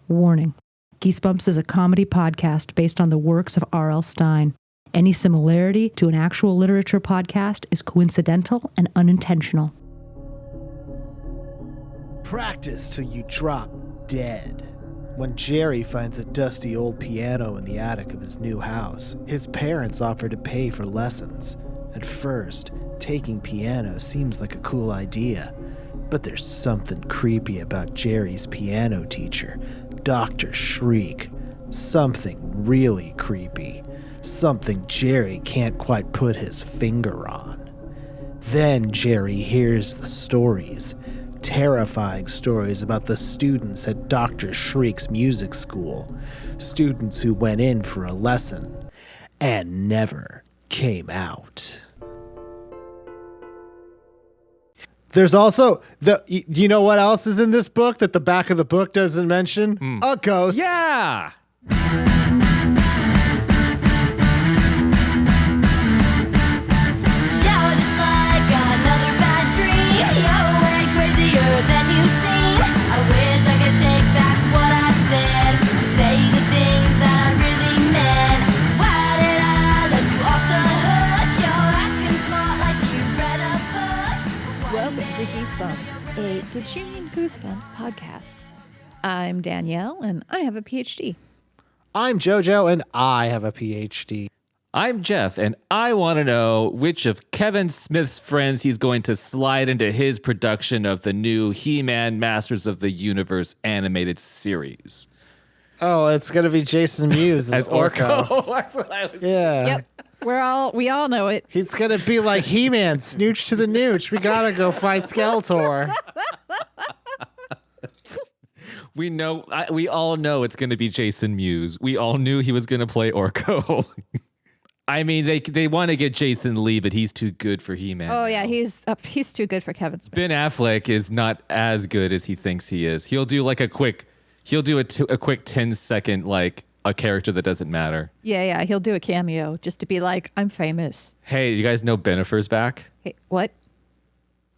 Warning. Geesebumps is a comedy podcast based on the works of R.L. Stine. Any similarity to an actual literature podcast is coincidental and unintentional. Practice till you drop dead. When Jerry finds a dusty old piano in the attic of his new house, his parents offer to pay for lessons. At first, taking piano seems like a cool idea, but there's something creepy about Jerry's piano teacher, Dr. Shriek. Something really creepy. Something Jerry can't quite put his finger on. Then Jerry hears the stories. Terrifying stories about the students at Dr. Shriek's music school. Students who went in for a lesson and never came out. There's also, you know what else is in this book that the back of the book doesn't mention? A ghost. Yeah! Goosebumps, a Did You Mean Goosebumps podcast. I'm Danielle, and I have a PhD. I'm JoJo, and I have a PhD. I'm Jeff, and I want to know which of Kevin Smith's friends he's going to slide into his production of the new He-Man Masters of the Universe animated series. Oh, it's going to be Jason Mewes as Orko. That's what I was Yeah. Yep, we all know it. He's going to be like He-Man, snooch to the nooch. We got to go fight Skeletor. We all know it's going to be Jason Mewes. We all knew he was going to play Orko. I mean, they want to get Jason Lee, but he's too good for He-Man. Oh, yeah, he's too good for Kevin Smith. Ben Affleck is not as good as he thinks he is. He'll do like a quick 10-second, like, a character that doesn't matter. Yeah, he'll do a cameo just to be like, I'm famous. Hey, you guys know Benifer's back? Hey, what?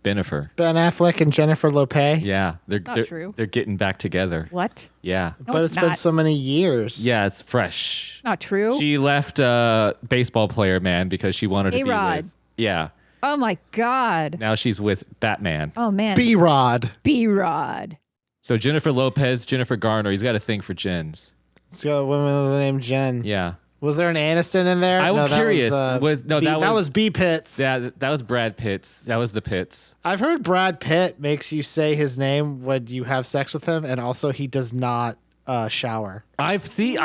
Benifer. Ben Affleck and Jennifer Lopez. Yeah, they're true. They're getting back together. What? Yeah. No, But it's been so many years. Yeah, it's fresh. Not true. She left baseball player man because she wanted to be A-Rod. with. Yeah. Oh, my God. Now she's with Batman. Oh, man. B-Rod. B-Rod. So Jennifer Garner, he's got a thing for Jens. It's got a woman with the name Jen. Yeah. Was there an Aniston in there? I'm curious. That was B. Pitts. Yeah, that was Brad Pitts. That was the Pitts. I've heard Brad Pitt makes you say his name when you have sex with him, and also he does not shower. I've heard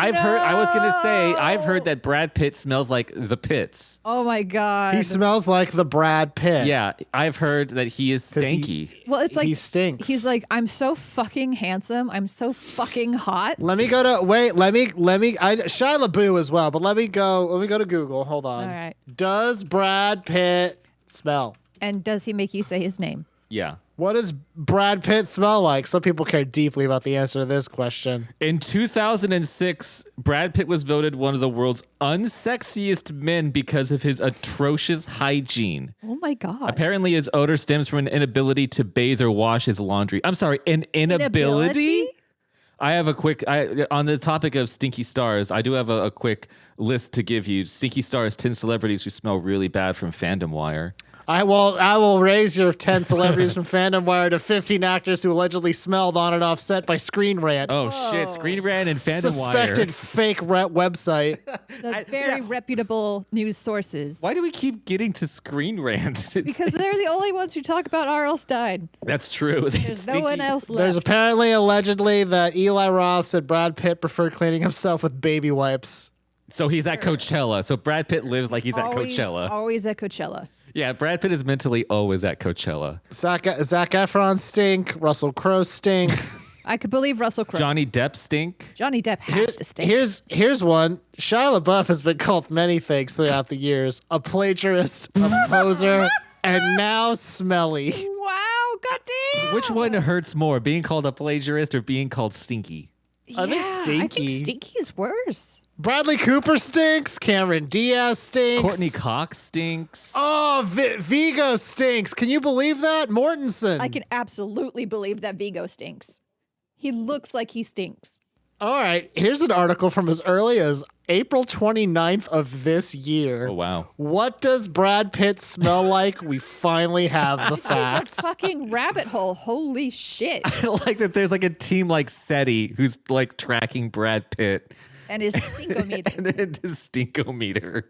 that Brad Pitt smells like the Pitts. Oh, my God. He smells like the Brad Pitt. Yeah, I've heard that he is stanky. Well, it's like he stinks. He's like, I'm so fucking handsome. I'm so fucking hot. Shia LaBeouf as well, but let me go to Google. Hold on. All right. Does Brad Pitt smell? And does he make you say his name? Yeah. What does Brad Pitt smell like? Some people care deeply about the answer to this question. In 2006, Brad Pitt was voted one of the world's unsexiest men because of his atrocious hygiene. Oh, my God. Apparently, his odor stems from an inability to bathe or wash his laundry. I'm sorry, an inability? I have on the topic of stinky stars, I do have a quick list to give you. Stinky stars, 10 celebrities who smell really bad from Fandom Wire. I will raise your 10 celebrities from Fandom Wire to 15 actors who allegedly smelled on and off set by Screen Rant. Oh, shit. Screen Rant and Fandom Wire. Suspected fake website. The very reputable news sources. Why do we keep getting to Screen Rant? Because they're the only ones who talk about R.L. Stine. That's true. There's no one else left. There's apparently allegedly that Eli Roth said Brad Pitt preferred cleaning himself with baby wipes. So he's at Coachella. So Brad Pitt lives like he's at Coachella. Always at Coachella. Yeah, Brad Pitt is mentally always at Coachella. Zac Efron stink. Russell Crowe stink. I could believe Russell Crowe. Johnny Depp stink. Johnny Depp has to stink. Here's one. Shia LaBeouf has been called many things throughout the years. A plagiarist, a poser, and now smelly. Wow, goddamn. Which one hurts more, being called a plagiarist or being called stinky? I think stinky. I think stinky is worse. Bradley Cooper stinks. Cameron Diaz stinks. Courtney Cox stinks. Oh, Vigo stinks. Can you believe that? Mortensen. I can absolutely believe that Vigo stinks. He looks like he stinks. All right, here's an article from as early as April 29th of this year. Oh, wow. What does Brad Pitt smell like? We finally have the It's a facts. fucking rabbit hole. Holy shit. I like that there's like a team like SETI who's like tracking Brad Pitt And his stinkometer. and his stinkometer.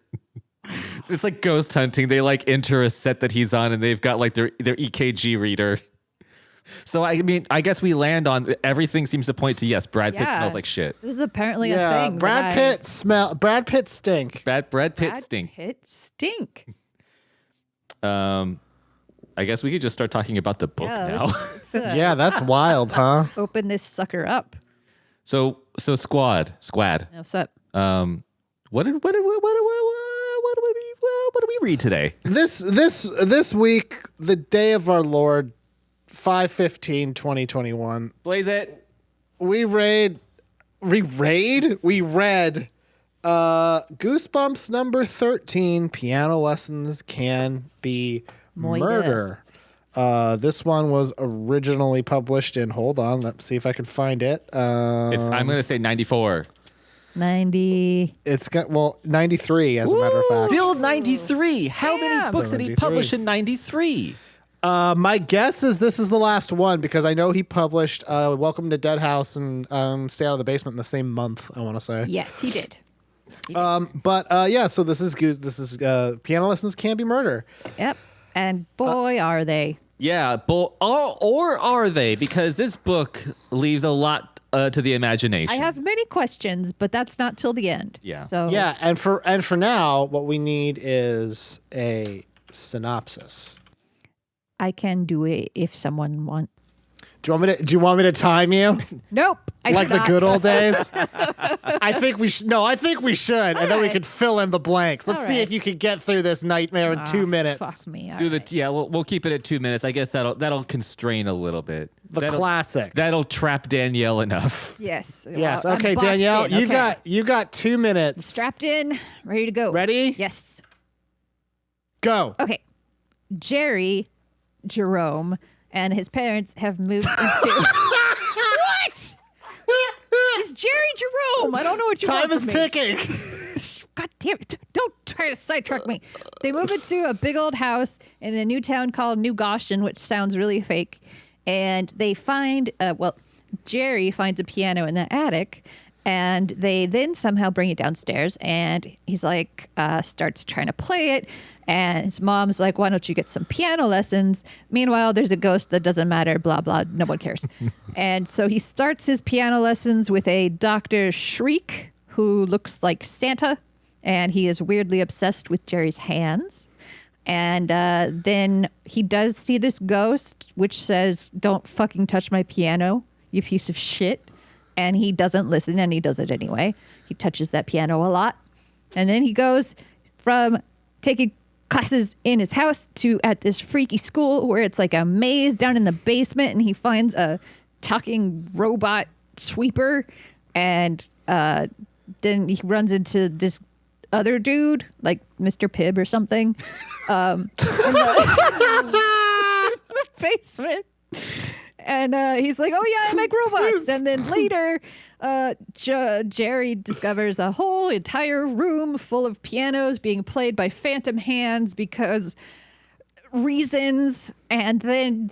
It's like ghost hunting. They like enter a set that he's on and they've got like their EKG reader. So, I mean, I guess we land on everything seems to point to, yes, Brad Pitt smells like shit. This is apparently a Yeah, thing. Brad Pitt stink. Brad Pitt stink. Pitt stink. I guess we could just start talking about the book now. Let's, Yeah, that's wild, huh? open this sucker up. So Squad. What's up? What do we read today? This week, the day of our Lord, 5/15/2021. Blaze it. We read Goosebumps number 13. Piano lessons can be murder. This one was originally published in. Hold on, let's see if I can find it. I'm gonna say 94. 90. It's got 93 as a matter of fact. Still 93. How many Damn. books did he 93. publish in 93? My guess is this is the last one because I know he published Welcome to Dead House and Stay Out of the Basement in the same month, I want to say. Yes, he did. Yeah, so this is Piano Lessons Can Be Murder. Yep. And boy, are they. Yeah, or are they? Because this book leaves a lot to the imagination. I have many questions, but that's not till the end. Yeah. So Yeah, and for now, what we need is a synopsis. I can do it if someone wants. Do you want me to time you? Nope. Like the cannot. good old days? I think we should. No, I think we should. And then we right. could fill in the blanks. Let's All see right. if you can get through this nightmare in 2 minutes. Fuck me. All Do right. we'll keep it at 2 minutes. I guess that'll constrain a little bit. That'll- Classic. That'll trap Danielle enough. Yes. Yes. Well, I'm Okay, boxed Danielle, in. Okay. you got 2 minutes. Strapped in, ready to go. Ready? Yes. Go. Okay. Jerome and his parents have moved into. What? It's Jerry Jerome. I don't know what you Time want is from me. ticking. God damn it. Don't try to sidetrack me. They move into a big old house in a new town called New Goshen, which sounds really fake. And they find, Jerry finds a piano in the attic. And they then somehow bring it downstairs. And he's like, starts trying to play it. And his mom's like, why don't you get some piano lessons? Meanwhile, there's a ghost that doesn't matter, blah, blah. No one cares. And so he starts his piano lessons with a Dr. Shriek who looks like Santa. And he is weirdly obsessed with Jerry's hands. And then he does see this ghost, which says, don't fucking touch my piano, you piece of shit. And he doesn't listen, and he does it anyway. He touches that piano a lot. And then he goes from taking classes in his house to at this freaky school where it's like a maze down in the basement, and he finds a talking robot sweeper. And then he runs into this other dude, like Mr. Pibb or something, in the basement. And he's like, oh, yeah, I make robots. And then later, Jerry discovers a whole entire room full of pianos being played by phantom hands because reasons. And then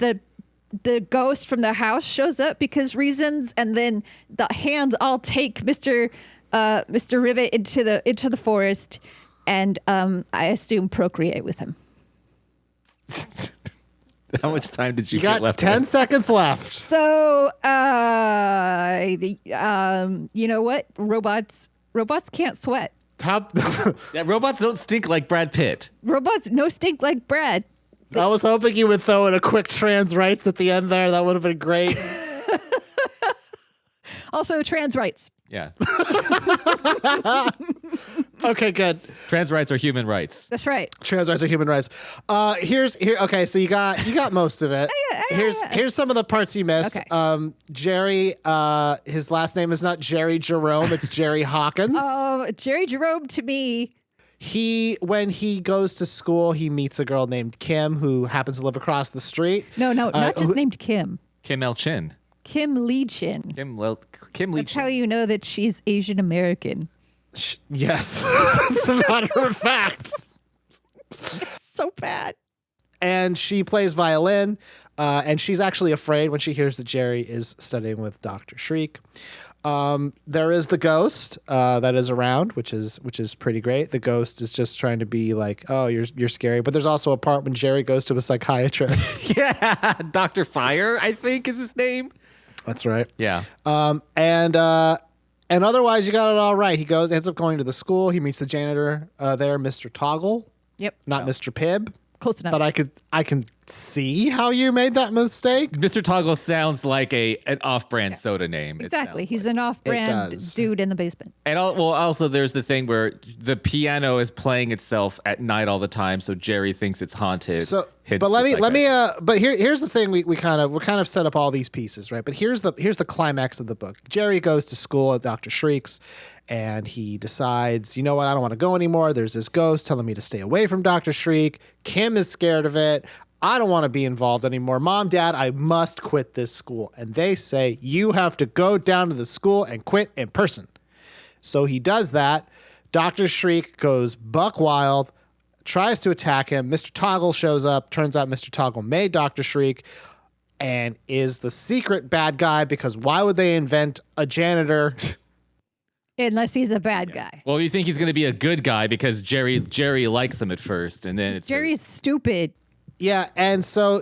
the ghost from the house shows up because reasons. And then the hands all take Mr. Rivet into the forest. And I assume procreate with him. How much time did you You get got left? 10 seconds left. So, you know what? Robots can't sweat. Yeah, robots don't stink like Brad Pitt. Robots no stink like Brad. I was hoping you would throw in a quick trans rights at the end there. That would have been great. Also, trans rights. Yeah. Okay, good. Trans rights are human rights. That's right. Trans rights are human rights. Okay, so you got most of it. Here's some of the parts you missed. Okay. Jerry, his last name is not Jerry Jerome, it's Jerry Hawkins. Oh, Jerry Jerome to me. When he goes to school, he meets a girl named Kim who happens to live across the street. No, not just named Kim. Kim El Chin. Kim Lee-chin. Kim That's how Lee. you know that she's Asian American. Yes, as a matter of fact. So bad. And she plays violin, and she's actually afraid when she hears that Jerry is studying with Dr. Shriek. There is the ghost that is around, which is pretty great. The ghost is just trying to be like, oh, you're scary. But there's also a part when Jerry goes to a psychiatrist. Yeah, Dr. Fire, I think is his name. That's right. Yeah. And otherwise, you got it all right. He ends up going to the school. He meets the janitor there, Mr. Toggle. Yep. Not Mr. Pibb. Close enough. But I can see how you made that mistake. Mr. Toggle sounds like an off-brand soda name. it Exactly. sounds He's like. an It off-brand does. dude in the basement. And also there's the thing where the piano is playing itself at night all the time, so Jerry thinks it's haunted. So, hits but the let me. psychiatrist. But here's the thing. We're kind of set up all these pieces, right? But here's the climax of the book. Jerry goes to school at Dr. Shriek's, and he decides, you know what? I don't want to go anymore. There's this ghost telling me to stay away from Dr. Shriek. Kim is scared of it. I don't want to be involved anymore. Mom, Dad, I must quit this school. And they say, you have to go down to the school and quit in person. So he does that. Dr. Shriek goes buck wild, tries to attack him. Mr. Toggle shows up. Turns out Mr. Toggle made Dr. Shriek and is the secret bad guy, because why would they invent a janitor? Unless he's a bad guy. Well, you think he's going to be a good guy because Jerry likes him at first, and then it's Jerry's stupid. Yeah, and so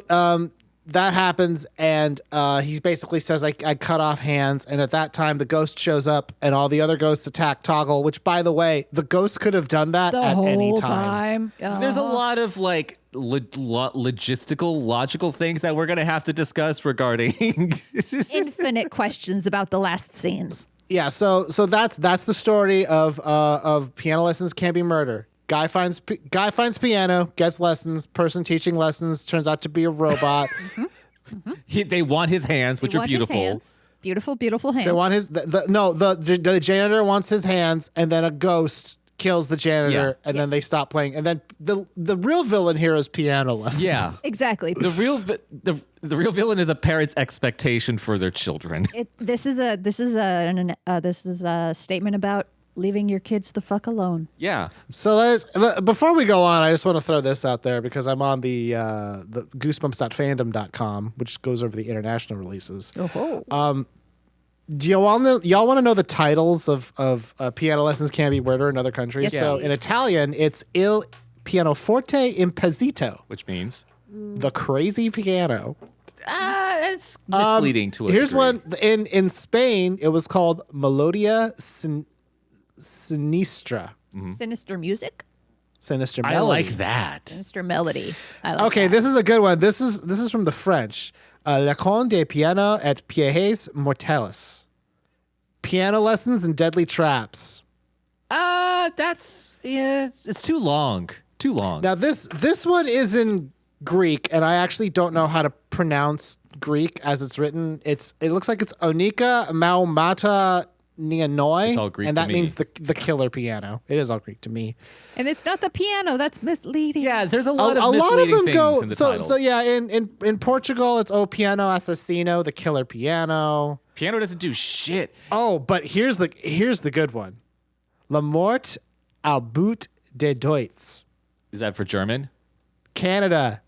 that happens, and he basically says, I cut off hands, and at that time, the ghost shows up, and all the other ghosts attack Toggle, which, by the way, the ghost could have done that The at whole any time. There's a lot of like logical things that we're going to have to discuss regarding Infinite questions about the last scenes. Yeah, so that's the story of piano lessons can be murder. Guy finds piano, gets lessons. Person teaching lessons turns out to be a robot. They want his hands, which He are wants his beautiful. hands. Beautiful hands. They want his the janitor wants his hands, and then a ghost kills the janitor, Yeah. and then Yes. they stop playing. And then the real villain here is piano lessons. Yeah. Exactly. The real villain is a parent's expectation for their children. This is a statement about leaving your kids the fuck alone. Yeah. So before we go on, I just want to throw this out there because I'm on the goosebumps.fandom.com, which goes over the international releases. Oh. Do y'all want to know the titles of piano lessons can be murder in other countries? Yes, So please. in Italian, it's Il Pianoforte Impazzito, Which means the crazy piano. it's misleading to a Here's degree. one in Spain. It was called Melodia Sinistra, Sinister music. sinister I melody. like that. Sinister melody. I like Okay, that. this is a good one. This is from the French. Lecon de piano et pièges mortels. Piano lessons and deadly traps. It's too long. Too long. Now this one is in Greek, and I actually don't know how to pronounce Greek as it's written. It looks like it's Onika Maumata Nianoi, It's all Greek and to that me. means the killer piano. It is all Greek to me. And it's not the piano. That's misleading. Yeah, there's a A lot of lot of misleading them things go in the so titles. so yeah. In Portugal, it's O Piano Assassino, the killer piano. Piano doesn't do shit. Oh, but here's the good one. La Mort au bout des doigts. Is that for German? Canada.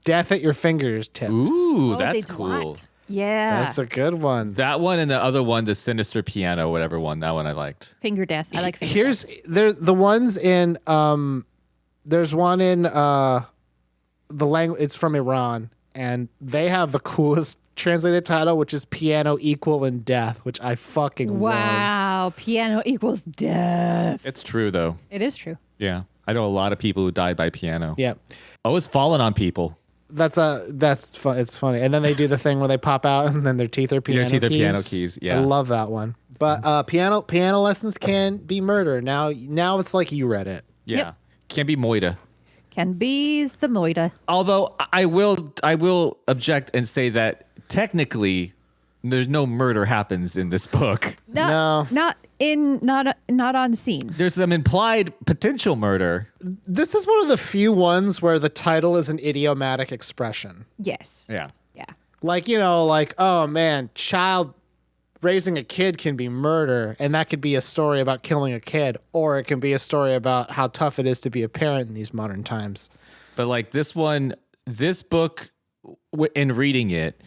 Death at your fingertips. Ooh, Oh, that's they cool. what? Yeah. That's a good one. That one and the other one, the Sinister Piano, whatever one. That one I liked. Finger death. I like finger Here's the ones in there's one in the language, it's from Iran, and they have the coolest translated title, which is Piano Equal in Death, which I fucking death. love. Wow. Piano equals death. It's true though. It is true. Yeah. I know a lot of people who died by piano. Yeah. Oh, it's fallen on people. That's fun. It's funny. And then they do the thing where they pop out and then their teeth are piano teeth are keys. piano keys, yeah. I love that one. But piano lessons can be murder. Now it's like you read it. Yeah. Yep. Can be moida. Can be's the moida. Although I will object and say that technically there's no murder happens in this book. No. Not on scene. There's some implied potential murder. This is one of the few ones where the title is an idiomatic expression. Yes. Yeah. Yeah. Like, oh man, raising a kid can be murder, and that could be a story about killing a kid, or it can be a story about how tough it is to be a parent in these modern times. But like this book, in reading it,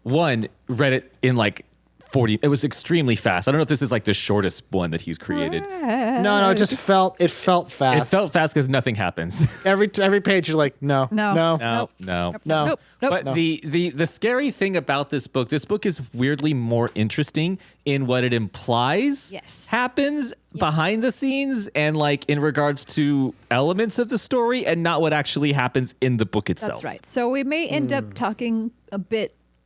read it in like 40. It was extremely fast. I don't know if this is like the shortest one that he's created. No, it felt fast. It felt fast because nothing happens. Every page you're like, no. No. Nope. But the scary thing about this book is weirdly more interesting in what it implies happens behind the scenes and like in regards to elements of the story and not what actually happens in the book itself. That's right. So we may end up talking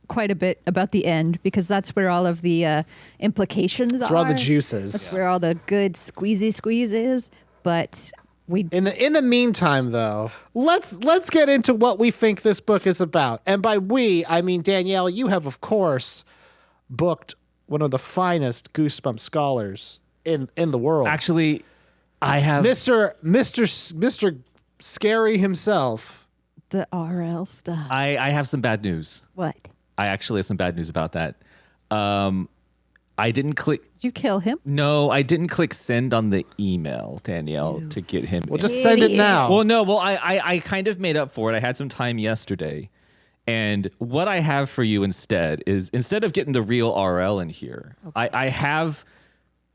quite a bit about the end because that's where all of the implications are. That's where all the juice is. That's where all the good squeeze is. But we in the meantime, though, let's get into what we think this book is about. And by we, I mean Danielle. You have, of course, booked one of the finest Goosebumps scholars in the world. Actually, I have Mr. Scary himself. The R.L. Stine. I have some bad news. What? I actually have some bad news about that. I didn't click. Did you kill him? No, I didn't click send on the email, Danielle, to get him. Well, just send it now. Well, no. Well, I kind of made up for it. I had some time yesterday. And what I have for you instead of getting the real RL in here, I have,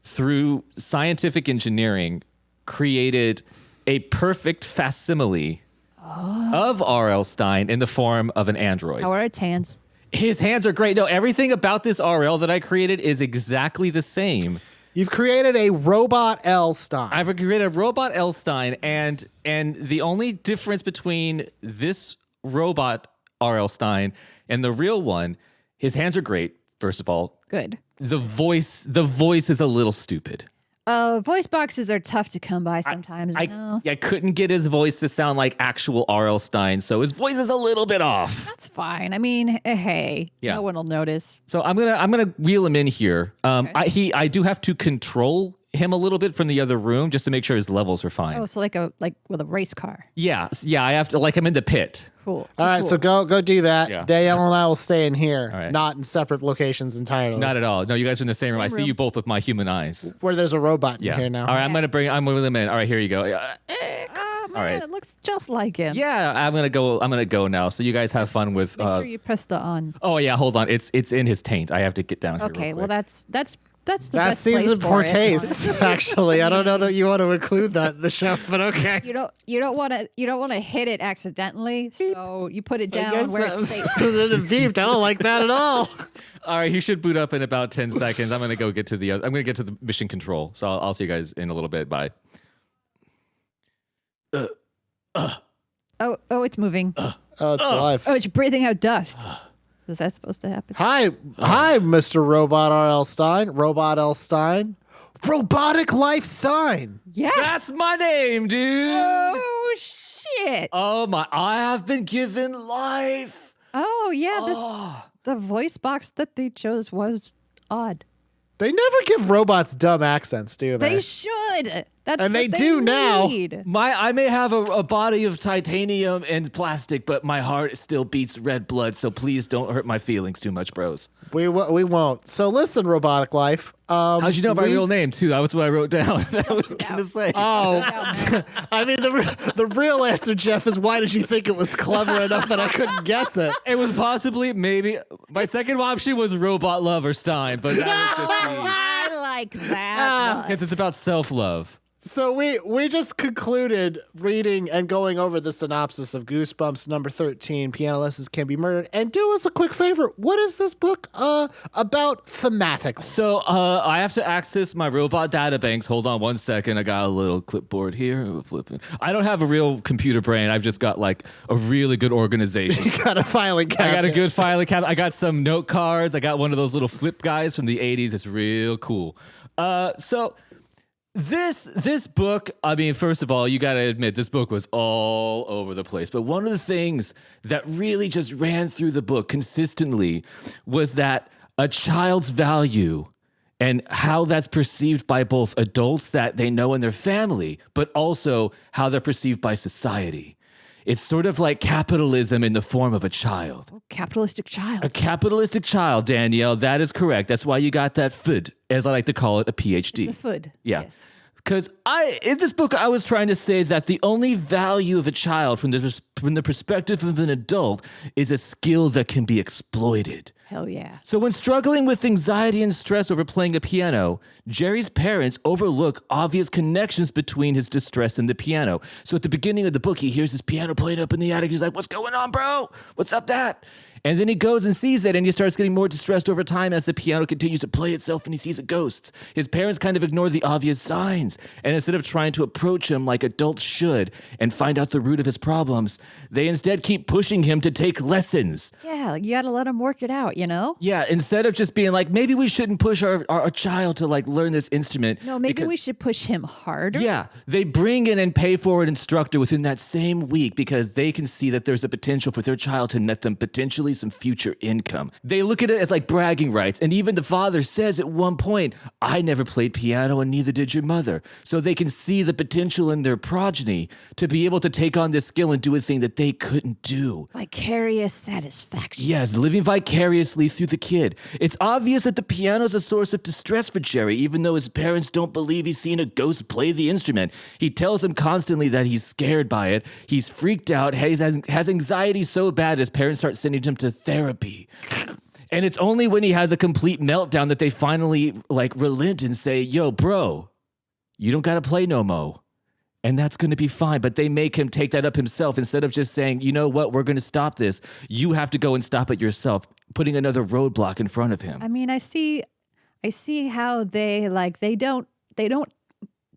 through scientific engineering, created a perfect facsimile of R.L. Stine in the form of an android. How are its hands? His hands are great. No, everything about this RL that I created is exactly the same. You've created a robot L. Stine. I've created a robot L. Stine, and the only difference between this robot RL Stine and the real one, his hands are great, first of all. Good. The voice is a little stupid. Voice boxes are tough to come by sometimes. I couldn't get his voice to sound like actual R.L. Stine, so his voice is a little bit off. That's fine. I mean, hey, Yeah. no one will notice. So I'm gonna reel him in here. Okay. I do have to control him a little bit from the other room just to make sure his levels are fine. Oh, so like with a race car. Yeah. I have to, like, I'm in the pit. Cool. All right, so go do that. Yeah. Danielle and I will stay in here, All right. not in separate locations entirely. Not at all. No, you guys are in the same room. I see room. you both with my human eyes. Where there's a robot Yeah. in here now. All right, I'm gonna reel him in. All right, here you go. Oh, man, All right. it looks just like him. Yeah, I'm gonna go now. So you guys have fun with. Make sure you press the on. Oh yeah, hold on. It's in his taint. I have to get down here. Okay, real well quick. that's the That best seems place in for poor it. taste, actually. I don't know that you want to include that in the show, but okay. You don't want to hit it accidentally, so you put it down where it's safe. It beeped. I don't like that at all. All right, he should boot up in about 10 seconds. I'm gonna go get to I'm gonna get to the mission control. So I'll see you guys in a little bit. Bye. Oh, it's moving. Oh, it's live. Oh, it's breathing out dust. Is that supposed to happen? Hi, Mr. Robot R.L. Stine. Robot L. Stine. Robotic Life Stine. Yes. That's my name, dude. Oh shit. Oh my! I have been given life. Oh yeah, the voice box that they chose was odd. They never give robots dumb accents, do they? They should. That's And what they do now. need. I may have a body of titanium and plastic, but my heart still beats red blood. So please don't hurt my feelings too much, bros. We won't. So listen, Robotic Life. How'd you know my real name too? That was what I wrote down. That I was gonna say. Oh, I mean, the real answer, Jeff, is why did you think it was clever enough that I couldn't guess it? It was possibly maybe my second option was Robot Lover Stein, but that was just me. I like that. Because it's about self-love. So we just concluded reading and going over the synopsis of Goosebumps number 13, Piano Lessons Can Be Murdered. And do us a quick favor. What is this book about thematically? So I have to access my robot databanks. Hold on one second. I got a little clipboard here. Flipping. I don't have a real computer brain. I've just got like a really good organization. You got a filing cabinet. I got a good filing cabinet. I got some note cards. I got one of those little flip guys from the 80s. It's real cool. So this book, I mean, first of all, you got to admit, this book was all over the place. But one of the things that really just ran through the book consistently was that a child's value and how that's perceived by both adults that they know in their family, but also how they're perceived by society. It's sort of like capitalism in the form of a child. Capitalistic child. A capitalistic child, Danielle. That is correct. That's why you got that FUD, as I like to call it, a PhD. It's a FUD. Yeah. Yes. Because in this book, I was trying to say that the only value of a child from the perspective of an adult is a skill that can be exploited. Hell yeah. So when struggling with anxiety and stress over playing a piano, Jerry's parents overlook obvious connections between his distress and the piano. So at the beginning of the book, he hears his piano played up in the attic. He's like, what's going on, bro? What's up, that? And then he goes and sees it, and he starts getting more distressed over time as the piano continues to play itself and he sees ghosts. His parents kind of ignore the obvious signs, and instead of trying to approach him like adults should and find out the root of his problems, they instead keep pushing him to take lessons. Yeah, you got to let him work it out, you know? Yeah, instead of just being like, maybe we shouldn't push our child to like learn this instrument. No, maybe we should push him harder. Yeah, they bring in and pay for an instructor within that same week because they can see that there's a potential for their child to net them potentially some future income. They look at it as like bragging rights. And even the father says at one point, I never played piano and neither did your mother. So they can see the potential in their progeny to be able to take on this skill and do a thing that they couldn't do. Vicarious satisfaction. Yes, living vicariously through the kid. It's obvious that the piano's a source of distress for Jerry, even though his parents don't believe he's seen a ghost play the instrument. He tells them constantly that he's scared by it. He's freaked out, has anxiety so bad his parents start sending him to therapy. And it's only when he has a complete meltdown that they finally like relent and say, yo, bro, you don't got to play no mo. And that's going to be fine. But they make him take that up himself instead of just saying, you know what, we're going to stop this. You have to go and stop it yourself, putting another roadblock in front of him. I mean, I see how they don't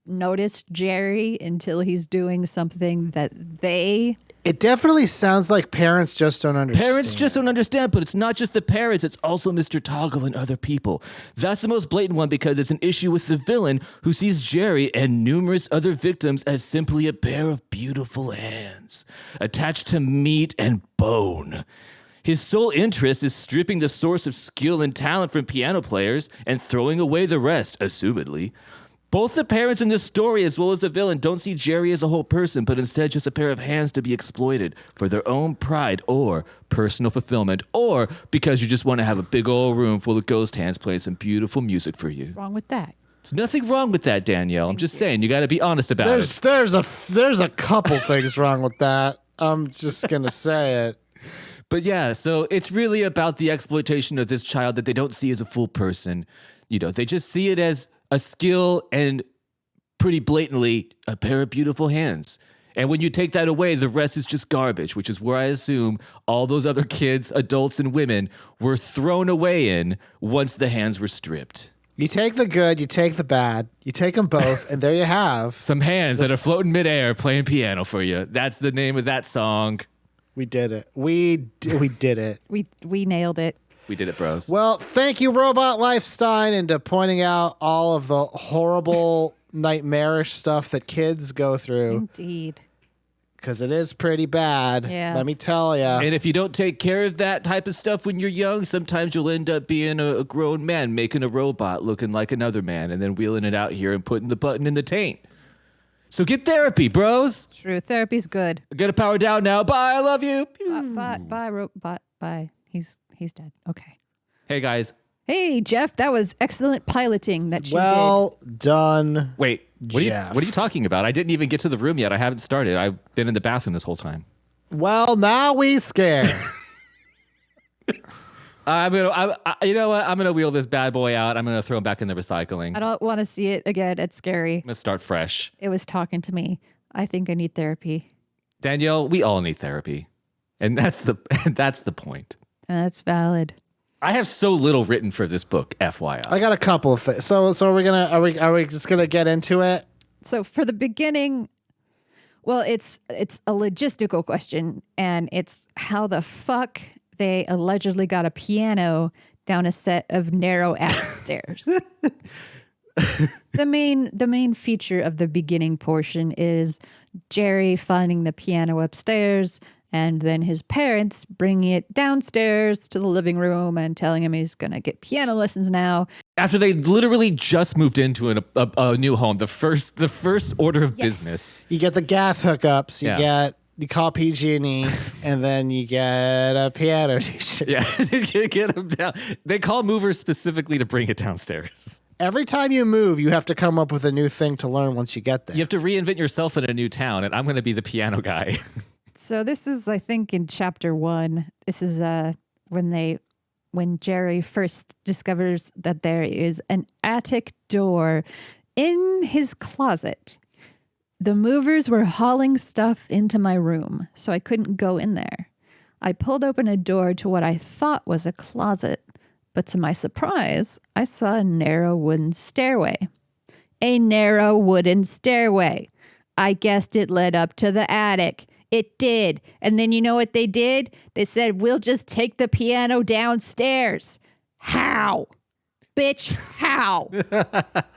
notice Jerry until he's doing something that they... It definitely sounds like parents just don't understand. Parents just don't understand, but it's not just the parents, it's also Mr. Toggle and other people. That's the most blatant one because it's an issue with the villain who sees Jerry and numerous other victims as simply a pair of beautiful hands, attached to meat and bone. His sole interest is stripping the source of skill and talent from piano players and throwing away the rest, assumedly. Both the parents in this story as well as the villain don't see Jerry as a whole person, but instead just a pair of hands to be exploited for their own pride or personal fulfillment, or because you just want to have a big old room full of ghost hands playing some beautiful music for you. What's wrong with that? There's nothing wrong with that, Danielle. I'm just saying, you got to be honest about it. There's a couple things wrong with that. I'm just going to say it. But yeah, so it's really about the exploitation of this child that they don't see as a full person. You know, they just see it as a skill and pretty blatantly a pair of beautiful hands. And when you take that away, the rest is just garbage, which is where I assume all those other kids, adults, and women were thrown away in once the hands were stripped. You take the good, you take the bad, you take them both, and there you have some hands that are floating midair playing piano for you. That's the name of that song. We did it. We did it. We nailed it. We did it, bros. Well, thank you, Robot Life Stine, into pointing out all of the horrible, nightmarish stuff that kids go through. Indeed. Because it is pretty bad. Yeah. Let me tell you. And if you don't take care of that type of stuff when you're young, sometimes you'll end up being a grown man making a robot looking like another man and then wheeling it out here and putting the button in the taint. So get therapy, bros. True. Therapy's good. I gotta power down now. Bye. I love you. Bye. He's dead. Okay. Hey, guys. Hey, Jeff, that was excellent piloting that you Well done. Wait, Jeff. what are you talking about? I didn't even get to the room yet. I haven't started. I've been in the bathroom this whole time. Well, now we scared. You know what? I'm gonna wheel this bad boy out. I'm gonna throw him back in the recycling. did. I don't want to see it again. It's scary. I'm gonna start fresh. It was talking to me. I think I need therapy. Danielle, we all need therapy, and that's the point. That's valid. I have so little written for this book, FYI. I got a couple of things. So are we just gonna get into it? So for the beginning, well, it's a logistical question, and it's how the fuck they allegedly got a piano down a set of narrow ass stairs. The main feature of the beginning portion is Jerry finding the piano upstairs, and then his parents bringing it downstairs to the living room and telling him he's going to get piano lessons now. After they literally just moved into a new home, the first order of business. You get the gas hookups. You get you call PG&E, and then you get a piano teacher. Yeah, get them down. They call movers specifically to bring it downstairs. Every time you move, you have to come up with a new thing to learn once you get there. You have to reinvent yourself in a new town, and I'm going to be the piano guy. So this is, I think, in chapter 1. This is when Jerry first discovers that there is an attic door in his closet. The movers were hauling stuff into my room, so I couldn't go in there. I pulled open a door to what I thought was a closet, but to my surprise, I saw a narrow wooden stairway. A narrow wooden stairway. I guessed it led up to the attic. It did. And then you know what they did? They said, we'll just take the piano downstairs. How? Bitch, how?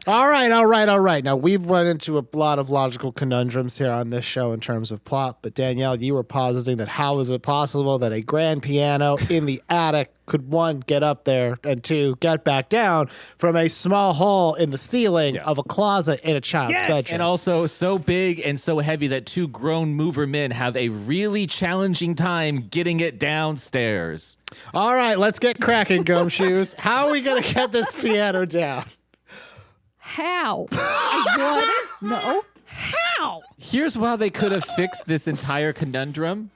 All right. Now, we've run into a lot of logical conundrums here on this show in terms of plot, but Danielle, you were positing that how is it possible that a grand piano in the attic could, 1, get up there, and 2, get back down from a small hole in the ceiling of a closet in a child's bedroom. And also so big and so heavy that 2 grown mover men have a really challenging time getting it downstairs. All right, let's get cracking, Gumshoes. How are we going to get this piano down? How? I want to know how. Here's how they could have fixed this entire conundrum.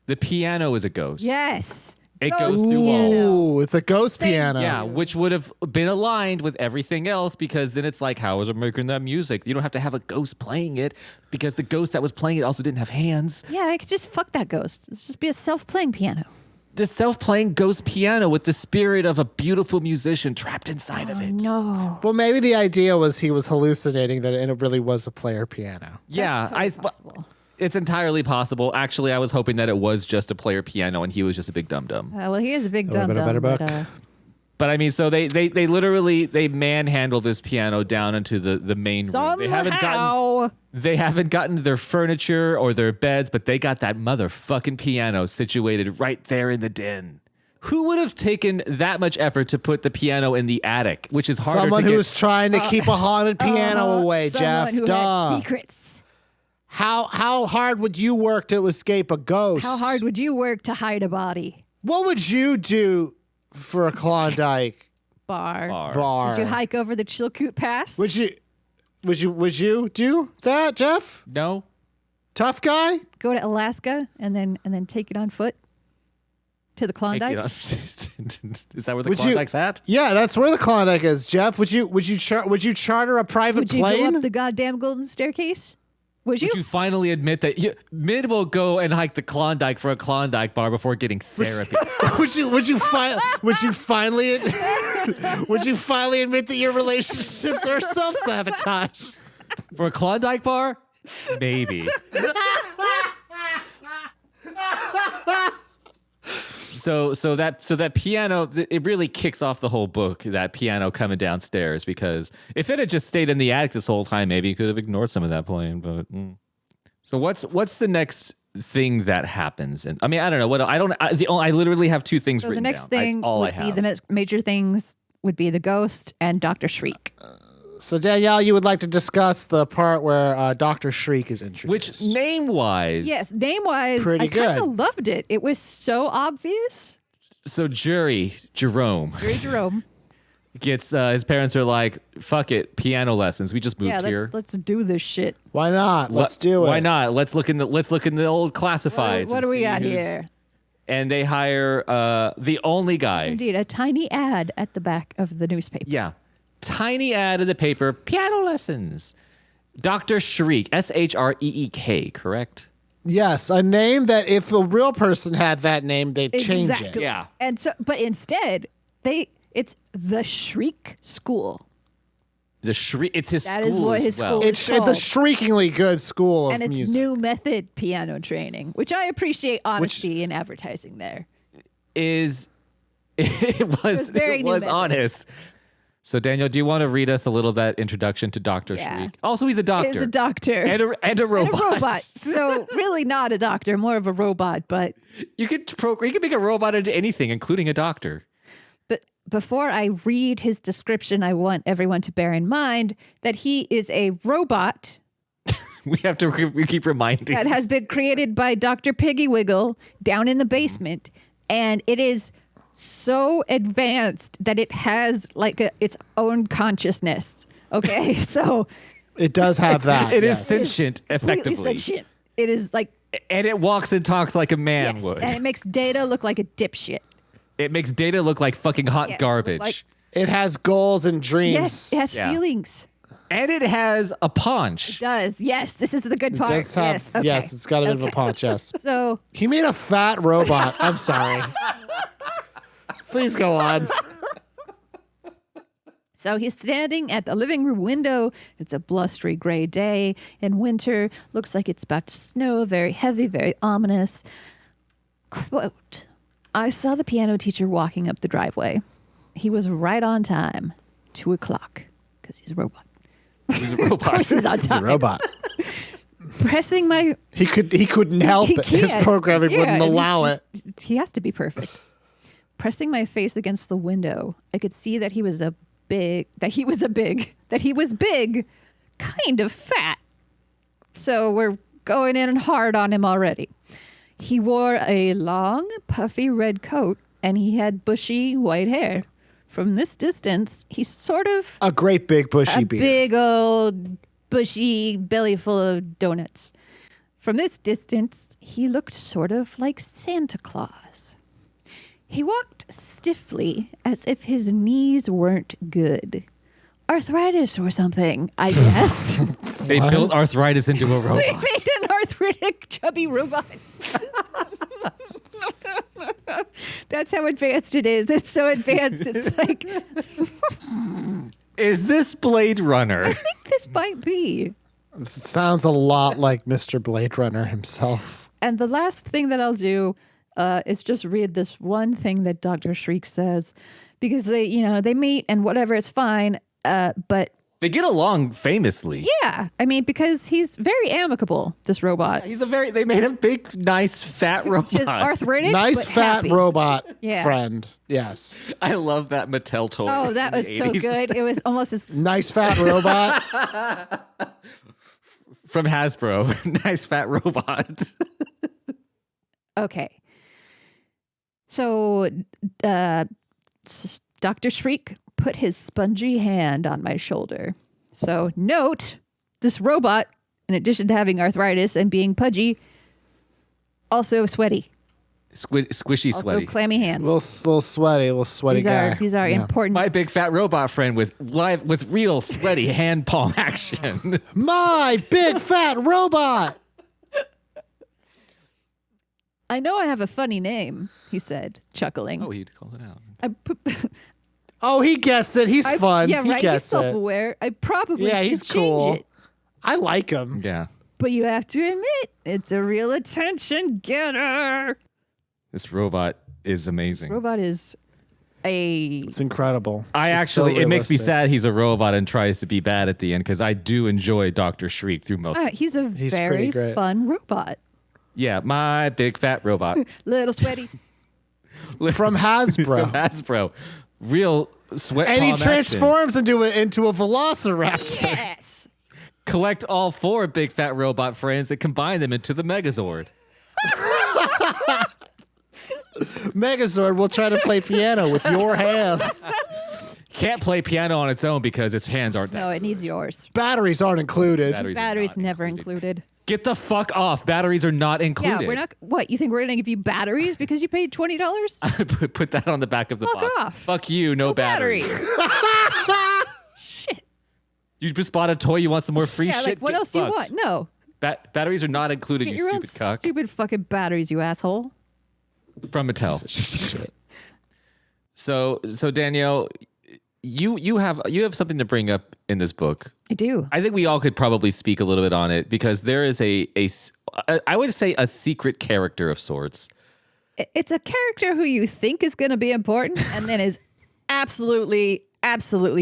The piano is a ghost. Yes. It goes through walls. Ooh, it's a ghost piano. Yeah, which would have been aligned with everything else, because then it's like, how is it making that music? You don't have to have a ghost playing it, because the ghost that was playing it also didn't have hands. Yeah, I could just fuck that ghost. Let's just be a self-playing piano. The self-playing ghost piano with the spirit of a beautiful musician trapped inside of it. No. Well, maybe the idea was he was hallucinating that it really was a player piano. Yeah, That's totally possible. It's entirely possible. Actually, I was hoping that it was just a player piano and he was just a big dum-dum. Well, he is a big That would've dum-dum. been a better book. But I mean, so they literally manhandle this piano down into the main room. They haven't gotten their furniture or their beds, but they got that motherfucking piano situated right there in the den. Who would have taken that much effort to put the piano in the attic, which is harder Someone to who get? was trying to keep a haunted piano away, Jeff. Someone who Duh. had secrets. How hard would you work to escape a ghost? How hard would you work to hide a body? What would you do for a Klondike Bar. bar? Would you hike over the Chilkoot Pass? Would you do that, Jeff? No. Tough guy? Go to Alaska and then take it on foot to the Klondike? Is that where the Klondike's at? Yeah, that's where the Klondike is, Jeff. Would you charter a private Would you plane? go up the goddamn golden staircase? Would you? Would you finally admit that men will go and hike the Klondike for a Klondike bar before getting therapy? would you finally admit that your relationships are self-sabotage? For a Klondike bar? Maybe. So that piano, it really kicks off the whole book, that piano coming downstairs, because if it had just stayed in the attic this whole time, maybe you could have ignored some of that playing. But So what's the next thing that happens? And I mean, I don't know. I literally have 2 things written down. The next thing That's all I would have. be the major things would be the ghost and Dr. Shriek. So, Danielle, you would like to discuss the part where Dr. Shriek is introduced. Which, name-wise... Yes, name-wise, Pretty I kind good. of loved it. It was so obvious. So Jerome Jerry Jerome. gets... his parents are like, fuck it, piano lessons. We just moved here. Let's do this shit. Why not? Let's do it. Why not? Let's look in the old classifieds. What and do we see got who's- here? And they hire the only guy. Indeed, a tiny ad at the back of the newspaper. Yeah. Tiny ad in the paper, piano lessons. Dr. Shriek, Shreek, correct? Yes, a name that if a real person had that name, they'd change it. Exactly. Yeah. And so, but instead, it's the Shriek School. The Shriek, it's his That school is what as his well. school It's a shriekingly good school of And it's music. new method piano training, which I appreciate honesty in advertising there. It was very new method. honest. So Daniel, do you want to read us a little of that introduction to Dr. Yeah. Shriek? Also, he's a doctor. He's a doctor. And a robot. And a robot. So really not a doctor, more of a robot, but You could make a robot into anything, including a doctor. But before I read his description, I want everyone to bear in mind that he is a robot We keep reminding. that has been created by Dr. Piggy Wiggle down in the basement. And it is so advanced that it has like its own consciousness. Okay, so It does have that. It yes. is sentient, effectively. completely sentient. It is like, And it walks and talks like a man yes, would. and it makes Data look like a dipshit. It makes Data look like fucking hot Yes, garbage. like- It has goals and dreams. Yes, it has Yeah. feelings. And it has a paunch. It does. Yes, this is the good It part. does have, yes, okay. yes, it's got a bit of a Okay. paunch, yes. So He made a fat robot. I'm sorry. Please go on. So he's standing at the living room window. It's a blustery gray day in winter. Looks like it's about to snow, very heavy, very ominous. Quote, I saw the piano teacher walking up the driveway. He was right on time, 2 o'clock, because he's a robot. He's a robot. He's on He's a time. robot. Pressing my... He couldn't help He it. His can't. programming Yeah, wouldn't it's allow it. just- He has to be perfect. Pressing my face against the window, I could see that he was big, kind of fat. So we're going in hard on him already. He wore a long, puffy red coat, and he had bushy white hair. From this distance, he's sort of A great big bushy a beard. big old bushy belly full of donuts. From this distance, he looked sort of like Santa Claus. He walked stiffly as if his knees weren't good. Arthritis or something, I guessed. They built arthritis into a robot. They made an arthritic chubby robot. That's how advanced it is. It's so advanced. It's like, Is this Blade Runner? I think this might be. This sounds a lot like Mr. Blade Runner himself. And the last thing that I'll do is just read this one thing that Dr. Shriek says, because they meet and whatever, it's fine. But They get along famously. yeah, I mean, because he's very amicable, this robot. They made a big, nice, fat robot. Just arthritic, Nice but fat happy. robot Yeah. friend. Yes. I love that Mattel toy. Oh, that in was the so 80s. good. It was almost as Nice fat robot. From Hasbro. Nice fat robot. okay. So, Dr. Shriek put his spongy hand on my shoulder. So, note, this robot, in addition to having arthritis and being pudgy, also sweaty, Squishy, also sweaty. clammy hands. little sweaty guy. These are Yeah. important. My big fat robot friend with real sweaty hand palm action. My big fat robot. I know I have a funny name, he said, chuckling. Oh, he called it out. Oh, he gets it. He's fun. Yeah, he right. He's gets it. self-aware. I probably Yeah, should he's change cool. it. I like him. Yeah. But you have to admit, it's a real attention getter. This robot is amazing. Robot is a It's incredible. It's so It makes me realistic. sad he's a robot and tries to be bad at the end because I do enjoy Dr. Shriek through most. he's a He's very pretty great. fun robot. Yeah, my big fat robot. Little sweaty. From Hasbro. From Hasbro. Real sweat And he palm action. transforms into a velociraptor. Yes. Collect all 4 big fat robot friends and combine them into the Megazord. Megazord will try to play piano with your hands. Can't play piano on its own because its hands aren't No, that. it needs yours. Batteries aren't included. Batteries are Batteries not never included. Get the fuck off. Batteries are not included. Yeah, we're not. What, you think we're going to give you batteries because you paid $20? Put that on the back of the Fuck box. off. Fuck you, no, batteries. Shit. You just bought a toy, you want some more free Yeah, shit? like what Get else do you fucked. want? No. Batteries are not included, Get you your own stupid cuck. stupid fucking batteries, you asshole. From Mattel. Shit. So Danielle, you have something to bring up in this book. I do. I think we all could probably speak a little bit on it because there is I would say a secret character of sorts. It's a character who you think is going to be important and then is absolutely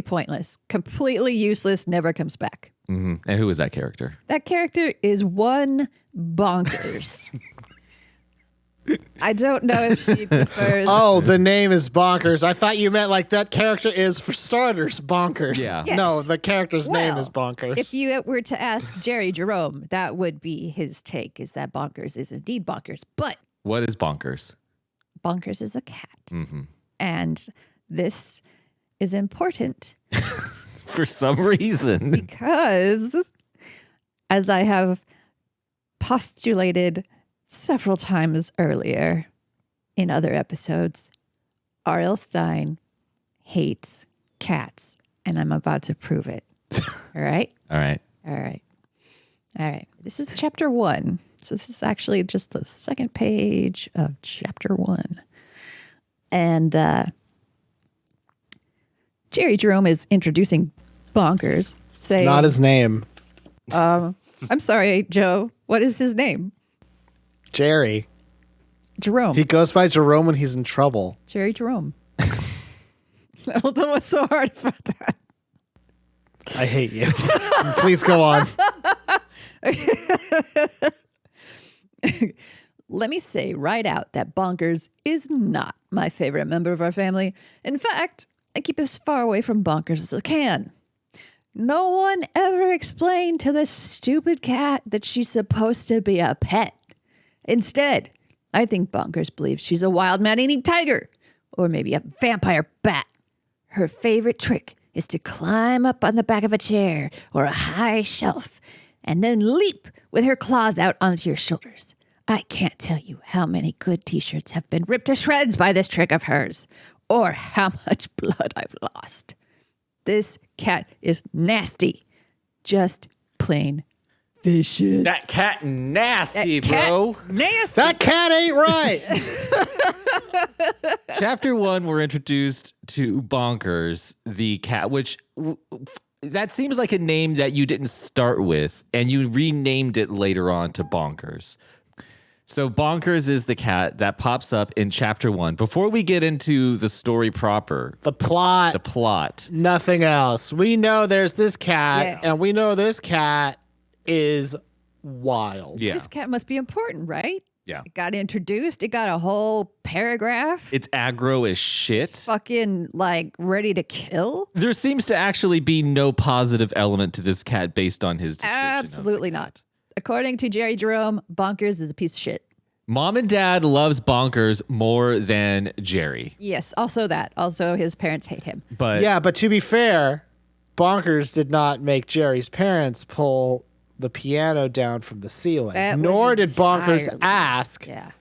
pointless, completely useless, never comes back. Mm-hmm. And who is that character? That character is one bonkers. I don't know if she prefers. Oh, the name is bonkers. I thought you meant like that character is, for starters, bonkers. Yeah. Yes. No, the character's name Well, is bonkers. If you were to ask Jerry Jerome, that would be his take, is that bonkers is indeed bonkers. But What is bonkers? bonkers is a cat. Mm-hmm. And this is important For some reason. because, as I have postulated several times earlier in other episodes, R.L. Stine hates cats, and I'm about to prove it. All right? All right. All right. All right. This is chapter 1. So this is actually just the second page of chapter 1. And Jerry Jerome is introducing Bonkers, saying, Not his name. I'm sorry, Joe. What is his name? Jerry. Jerome. He goes by Jerome when he's in trouble. Jerry Jerome. I don't know what's so hard about that. I hate you. Please go on. Let me say right out that Bonkers is not my favorite member of our family. In fact, I keep as far away from Bonkers as I can. No one ever explained to this stupid cat that she's supposed to be a pet. Instead, I think Bonkers believes she's a wild man-eating tiger, or maybe a vampire bat. Her favorite trick is to climb up on the back of a chair or a high shelf and then leap with her claws out onto your shoulders. I can't tell you how many good t-shirts have been ripped to shreds by this trick of hers, or how much blood I've lost. This cat is nasty. Just plain vicious. That cat nasty, Cat bro. nasty. That cat ain't right. Chapter 1, we're introduced to Bonkers, the cat, which that seems like a name that you didn't start with, and you renamed it later on to Bonkers. So Bonkers is the cat that pops up in chapter 1. Before we get into the story proper, The plot. Nothing else. We know there's this cat, Yes. and we know this cat is wild. yeah, This cat must be important, right? yeah, It got introduced. It got a whole paragraph. it's aggro as shit. Fucking like ready to kill. There seems to actually be no positive element to this cat based on his description. Absolutely not. According to Jerry Jerome, Bonkers is a piece of shit. Mom and Dad loves Bonkers more than Jerry, Yes, also that. Also, his parents hate him. but Yeah, but to be fair, Bonkers did not make Jerry's parents pull the piano down from the ceiling. That was Nor did Bonkers entirely- ask Yeah.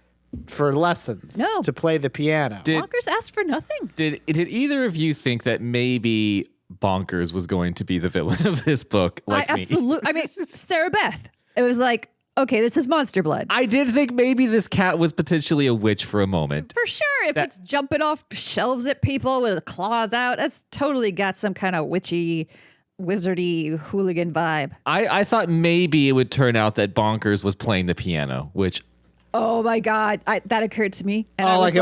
for lessons No. to play the piano. Did- Bonkers asked for nothing. Did either of you think that maybe Bonkers was going to be the villain of this book? Like I me? absolutely. I mean, Sarah Beth. It was like, okay, this is monster blood. I did think maybe this cat was potentially a witch for a moment. For sure. If it's jumping off shelves at people with claws out, that's totally got some kind of witchy, wizardy hooligan vibe. I thought maybe it would turn out that Bonkers was playing the piano, which Oh my God. That occurred to me. And I Oh, was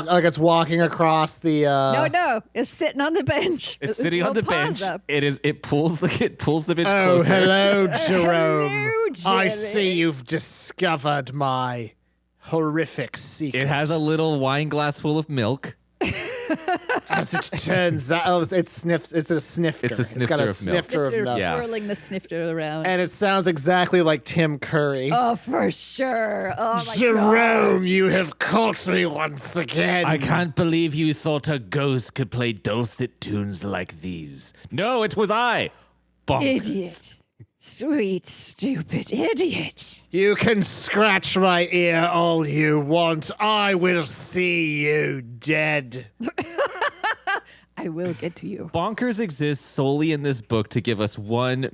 like it's walking across the. No, it's sitting on the bench. it's with its sitting on the little paws bench. up. It pulls the bench Oh, closer. hello, Jerome. Hello, I Jerry. see you've discovered my horrific secret. It has a little wine glass full of milk. As it turns out, it sniffs. It's a snifter. It's a It's got a snifter of milk. snifter of Snifter milk. Yeah. swirling the snifter around. And it sounds exactly like Tim Curry. Oh, for sure. Oh my God. Jerome, you have caught me once again. I can't believe you thought a ghost could play dulcet tunes like these. No, it was I. Bonkers. Idiot. Sweet, stupid idiot. You can scratch my ear all you want. I will see you dead. I will get to you. Bonkers exists solely in this book to give us one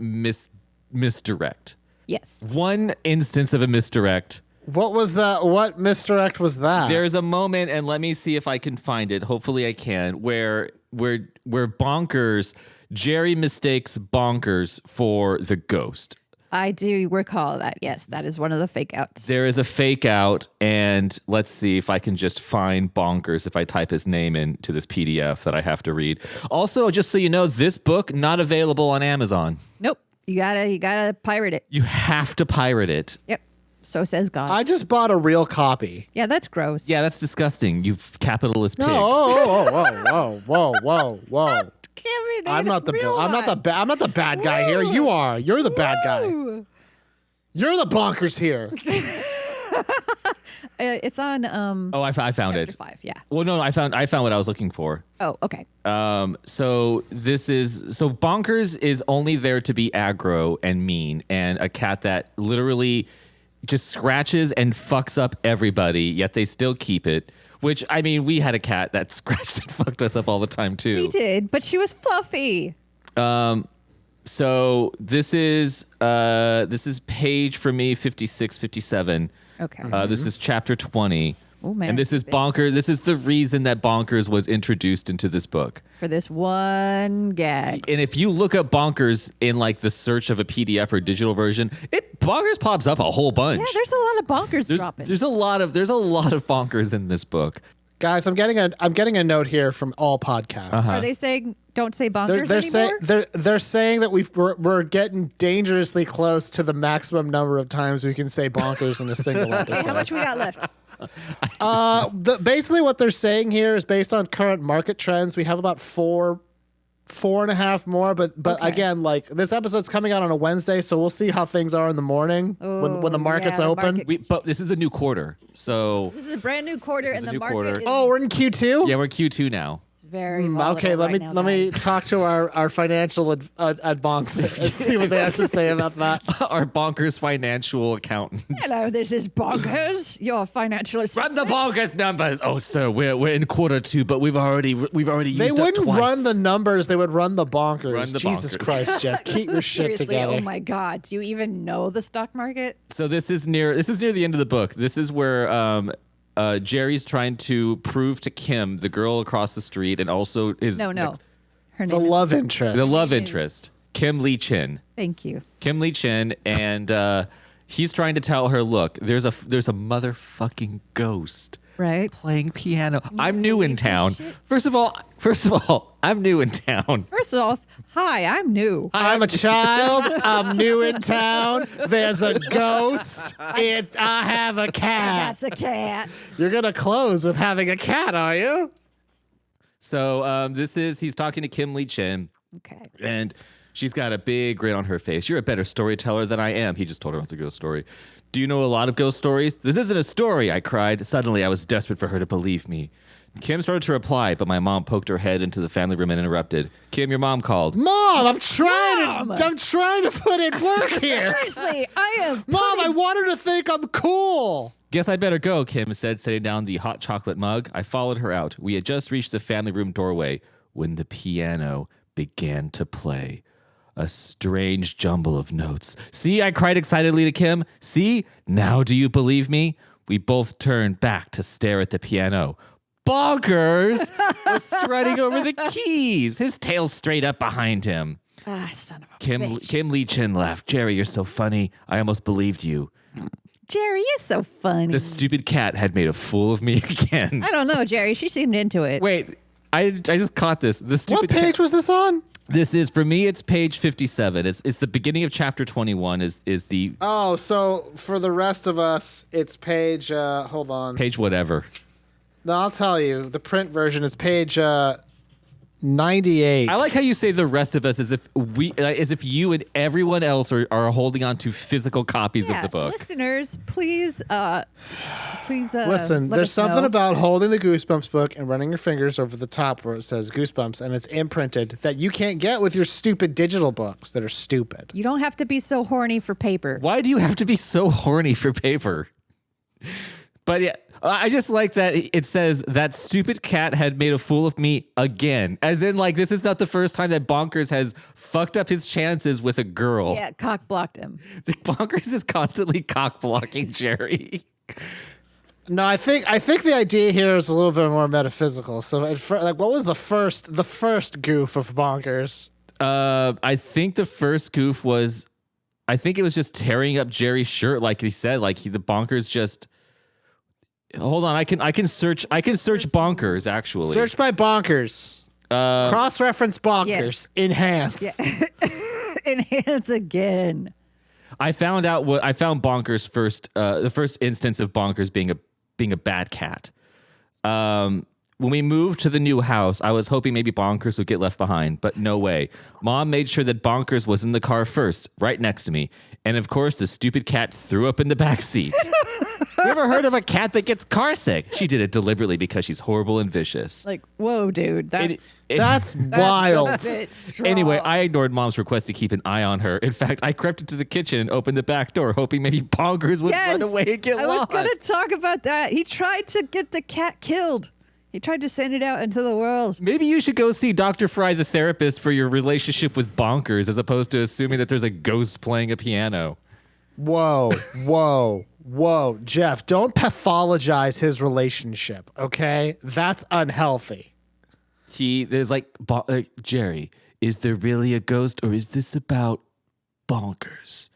misdirect. Yes. One instance of a misdirect. What was that? What misdirect was that? There's a moment, and let me see if I can find it. Hopefully I can, where Bonkers, Jerry mistakes Bonkers for the ghost. I do recall that. Yes, that is one of the fake outs. There is a fake out, and let's see if I can just find Bonkers if I type his name into this PDF that I have to read. Also, just so you know, this book not available on Amazon. Nope. You gotta pirate it. You have to pirate it. Yep. So says God. I just bought a real copy. Yeah, that's gross. Yeah, that's disgusting. You capitalist pig. Whoa. Kevin, I'm not the bad guy here. You are. You're the bad guy. You're the bonkers here. It's on. I found chapter it. 5. Yeah. Well, no, I found what I was looking for. Oh, okay. So Bonkers is only there to be aggro and mean, and a cat that literally just scratches and fucks up everybody, yet they still keep it. Which, I mean, we had a cat that scratched and fucked us up all the time too. He did, but she was fluffy. So this is page for me 56, 57. Okay. This is chapter 20. Oh, man. And this is Bonkers. This is the reason that Bonkers was introduced into this book. For this one gag. And if you look up Bonkers in like the search of a PDF or digital version, Bonkers pops up a whole bunch. Yeah, there's a lot of bonkers dropping. There's a lot of Bonkers in this book. Guys, I'm getting a note here from all podcasts. Are they saying don't say bonkers anymore? They're saying that we're getting dangerously close to the maximum number of times we can say bonkers in a single Hey, episode. how much we got left? Basically what they're saying here is based on current market trends. We have about four and a half more, but Okay. again, like this episode's coming out on a Wednesday, so we'll see how things are in the morning when the market's yeah, the open. market- But this is a new quarter, so This is a brand new quarter, This is and a the new market quarter. is Oh, we're in Q2. yeah, we're Q2 now. very Okay, volatile right now, let me guys. talk to our financial bonks and see what they have to say about that. Our Bonkers financial accountant. Hello, this is Bonkers, your financial assistant. Run the Bonkers numbers. Oh, sir, we're in quarter 2, but we've already used They up wouldn't twice. run the numbers; they would run the bonkers. Run the Jesus bonkers. Christ, Jeff, keep your shit Seriously, together. oh my God, do you even know the stock market? So this is near the end of the book. This is where Jerry's trying to prove to Kim, the girl across the street, and also his No. Her The name is. love interest. the love interest, Kim Lee Chin. Thank you. Kim Lee Chin, and he's trying to tell her, look, there's a motherfucking ghost Right? playing piano. I'm new in town. First of all, I'm new in town. First off, hi, I'm new. I'm a child. I'm new in town. There's a ghost. I have a cat. That's a cat. You're gonna close with having a cat, are you? So he's talking to Kim Lee Chin, Okay. and she's got a big grin on her face. You're a better storyteller than I am. He just told her about the ghost story. Do you know a lot of ghost stories? This isn't a story, I cried. Suddenly, I was desperate for her to believe me. Kim started to reply, but my mom poked her head into the family room and interrupted. Kim, your mom called. Mom, I'm trying Mom! to put in work here. Seriously, I am. Mom, I want her to think I'm cool. Guess I'd better go, Kim said, setting down the hot chocolate mug. I followed her out. We had just reached the family room doorway when the piano began to play. A strange jumble of notes. See, I cried excitedly to Kim. See, now do you believe me? We both turned back to stare at the piano. Bonkers was strutting over the keys, his tail straight up behind him. Ah, son of a Kim bitch. Lee Chin laughed. Jerry, you're so funny. I almost believed you. Jerry is so funny. The stupid cat had made a fool of me again. I don't know, Jerry. She seemed into it. Wait, I just caught this. The What stupid page was this on? This is, for me, it's page 57. It's the beginning of chapter 21 is the Oh, so for the rest of us, it's page. Hold on. page whatever. No, I'll tell you. The print version is page 98. I like how you say the rest of us as if you and everyone else are holding on to physical copies of the book. Listeners, please Listen, let there's us something know. about holding the Goosebumps book and running your fingers over the top where it says Goosebumps and it's imprinted that you can't get with your stupid digital books that are stupid. You don't have to be so horny for paper. Why do you have to be so horny for paper? But yeah, I just like that it says that stupid cat had made a fool of me again. As in, like, this is not the first time that Bonkers has fucked up his chances with a girl. Yeah, cock blocked him. The Bonkers is constantly cock blocking Jerry. No, I think the idea here is a little bit more metaphysical. So, what was the first goof of Bonkers? I think the first goof was, I think it was just tearing up Jerry's shirt, like he said, like the Bonkers just. Hold on, I can search Bonkers actually. Search by Bonkers. Cross-reference Bonkers. Yes. Enhance. Enhance again. I found Bonkers first. The first instance of Bonkers being a bad cat. When we moved to the new house, I was hoping maybe Bonkers would get left behind, but no way. Mom made sure that Bonkers was in the car first, right next to me. And of course, the stupid cat threw up in the back seat. You ever heard of a cat that gets car sick? She did it deliberately because she's horrible and vicious. Like, whoa, dude. That's wild. That's a bit strong. Anyway, I ignored Mom's request to keep an eye on her. In fact, I crept into the kitchen and opened the back door, hoping maybe Bonkers would run away and get lost. I was going to talk about that. He tried to get the cat killed. He tried to send it out into the world. Maybe you should go see Dr. Fry, the therapist, for your relationship with Bonkers, as opposed to assuming that there's a ghost playing a piano. Whoa. Jeff, don't pathologize his relationship, okay? That's unhealthy. There's like, Jerry, is there really a ghost, or is this about Bonkers?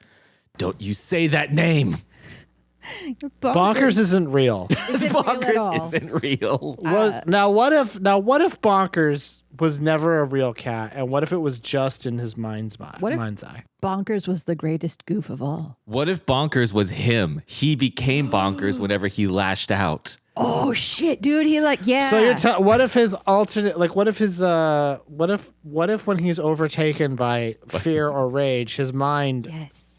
Don't you say that name. Bonkers isn't real. Bonkers isn't real. What if Bonkers was never a real cat, and what if it was just in his mind's eye? Bonkers was the greatest goof of all. What if Bonkers was him? He became Bonkers whenever he lashed out. Oh shit, dude! So you're what if his alternate, like, what if his what if when he's overtaken by fear or rage, his mind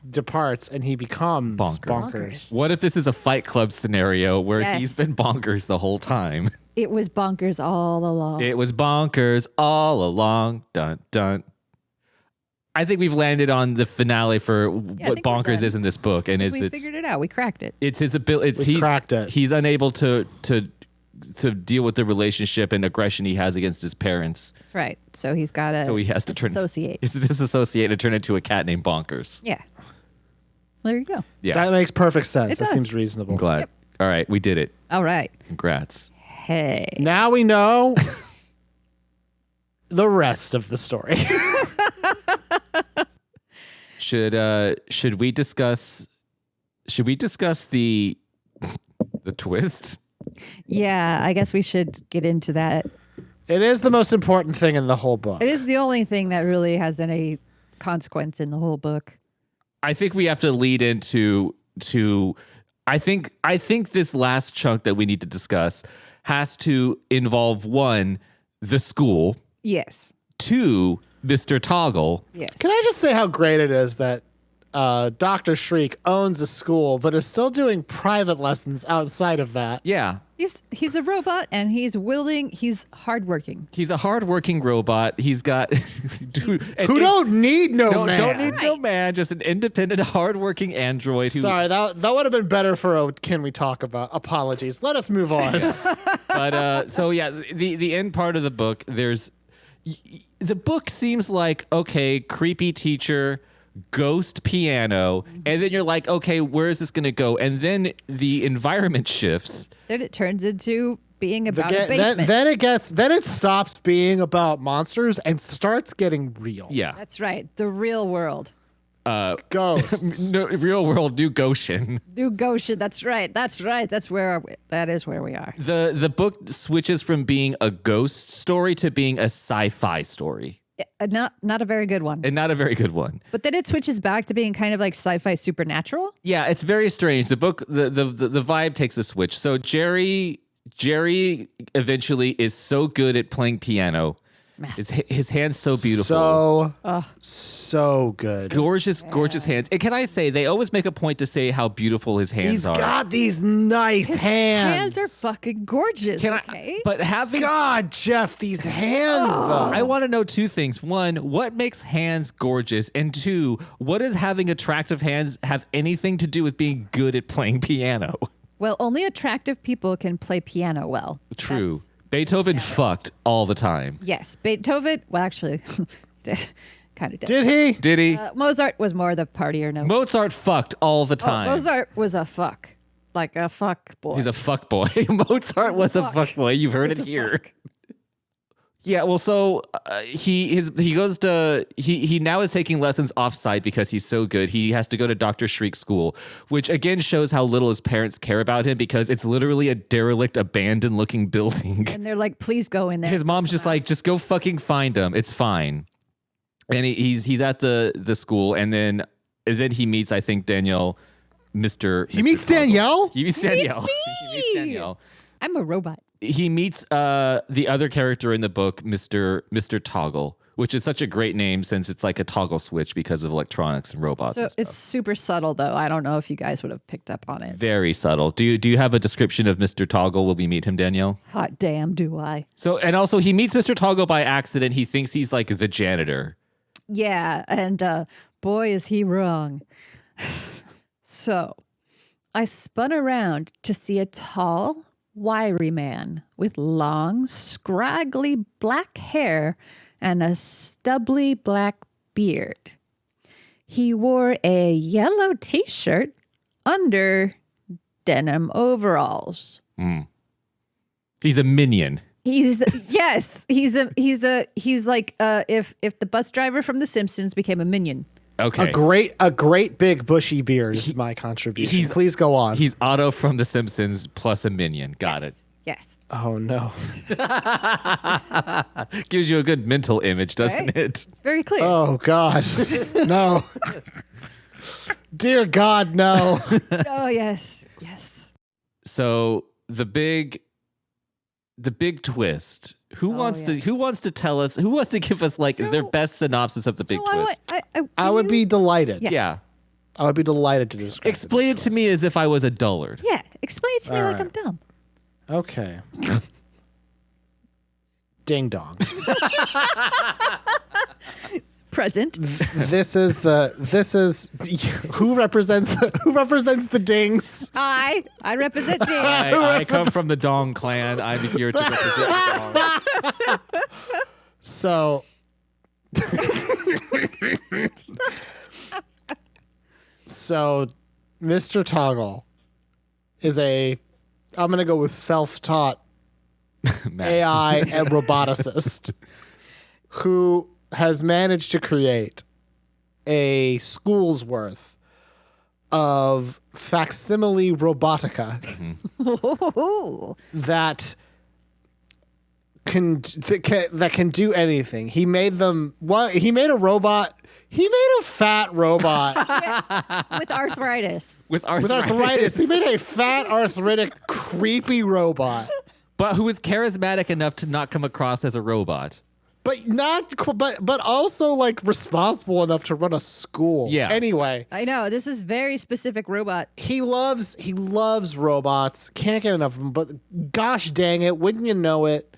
departs and he becomes bonkers. What if this is a Fight Club scenario where he's been bonkers the whole time? It was bonkers all along. It was bonkers all along. Dun dun. I think we've landed on the finale for what bonkers is in this book, and we figured it out. We cracked it. It's his ability. We cracked it. He's unable to deal with the relationship and aggression he has against his parents. Right. So he's got to. So he has to disassociate and turn into a cat named Bonkers. Yeah. There you go. Yeah. That makes perfect sense. That does. seems reasonable. I'm glad. Yep. All right, we did it. All right. Congrats. Hey. Now we know the rest of the story. Should we discuss the twist? Yeah, I guess we should get into that. It is the most important thing in the whole book. It is the only thing that really has any consequence in the whole book. I think we have to lead into I think this last chunk that we need to discuss has to involve, 1, the school. Yes. 2, Mr. Toggle. Yes. Can I just say how great it is that Dr. Shriek owns a school, but is still doing private lessons outside of that? Yeah. He's a robot, and he's willing. He's hardworking. He's a hardworking robot. He's got who don't need no man. Don't need no man. Just an independent, hardworking android. Sorry, that would have been better for a Can We Talk About? Apologies. Let us move on. But so yeah, the end part of the book. The book seems like, okay, creepy teacher, ghost piano, and then you're like, okay, where is this going to go? And then the environment shifts. Then it turns into being about a basement. Then it stops being about monsters and starts getting real. Yeah, That's right. The real world. Ghosts. No, real world, New Goshen. New Goshen. That's right. That is where we are. The book switches from being a ghost story to being a sci-fi story. Not a very good one. And not a very good one. But then it switches back to being kind of like sci-fi supernatural. Yeah, it's very strange. The book, the vibe takes a switch. So Jerry eventually is so good at playing piano. His hands so beautiful. So good. Gorgeous hands. And can I say, they always make a point to say how beautiful his hands are. He's got these nice hands. Hands are fucking gorgeous. God, Jeff, these hands, though. I want to know 2 things. 1, what makes hands gorgeous? And 2, what does having attractive hands have anything to do with being good at playing piano? Well, only attractive people can play piano well. True. Beethoven fucked all the time. Yes. Beethoven, well, actually, kind of did. Did he? Did he? Mozart was more the partier. No. Mozart fucked all the time. Mozart was a fuck. Like a fuck boy. He's a fuck boy. Mozart was a fuck boy. You've heard it here. Yeah, well, so he now is taking lessons off-site because he's so good. He has to go to Dr. Shriek's school, which again shows how little his parents care about him because it's literally a derelict, abandoned-looking building. And they're like, please go in there. His mom's just like, just go fucking find him. It's fine. And he's at the school, and then And then he meets, I think, Danielle, Mr. He meets Danielle? He meets Danielle. me! He meets Danielle. I'm a robot. He meets the other character in the book, Mr. Toggle, which is such a great name since it's like a toggle switch because of electronics and robots. So and stuff. it's super subtle, though. I don't know if you guys would have picked up on it. Very subtle. Do you have a description of Mr. Toggle? Will we meet him, Danielle? Hot damn, do I? So, and also he meets Mr. Toggle by accident. He thinks he's like the janitor. Yeah, and boy, is he wrong. So I spun around to see a tall, wiry man with long, scraggly black hair and a stubbly black beard. He wore a yellow t-shirt under denim overalls. He's a minion. He's yes, he's like if the bus driver from The Simpsons became a minion. Okay. A great big bushy beard is my contribution. Please go on. He's Otto from The Simpsons plus a minion. Got it. Yes. Oh no. Gives you a good mental image, doesn't Right? it? It's very clear. Oh God. No. Dear God, no. Oh yes. Yes. So the big twist. Who wants to tell us? Who wants to give us like their best synopsis of the big twist? I would be delighted. Yeah. Yeah. I would be delighted to describe. Explain it to me as if I was a dullard. Yeah. Explain it to me All like right. I'm dumb. Okay. Ding dongs. Present. This is who represents the dings. I represent you. I come from the Dong clan. I'm here to represent the Dong. So Mr. Toggle is I'm going to go with self-taught AI and roboticist who has managed to create a school's worth of facsimile robotica that can do anything. He made them. He made a robot. He made a fat robot With arthritis. With with arthritis. He made a fat, arthritic, creepy robot. But who is charismatic enough to not come across as a robot. But also like responsible enough to run a school. Yeah. Anyway, I know. This is very specific robot. he loves robots. Can't get enough of them. But gosh dang it, wouldn't you know it?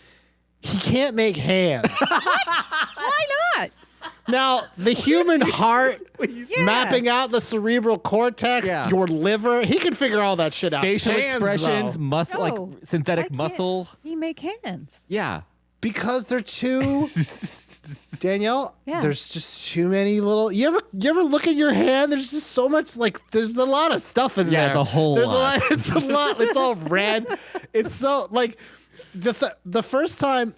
He can't make hands. Why not? Now, the human heart, mapping out the cerebral cortex, Yeah. your liver, he can figure all that shit out. Facial Hands, expressions, though, muscle, like No, synthetic Why can't muscle. He make hands. Yeah. because they're too. Danielle, Yeah. there's just too many little. You ever look at your hand? There's just so much. Like, there's a lot of stuff in there. Yeah, it's a whole There's lot. It's a lot. It's all red. It's so like the first time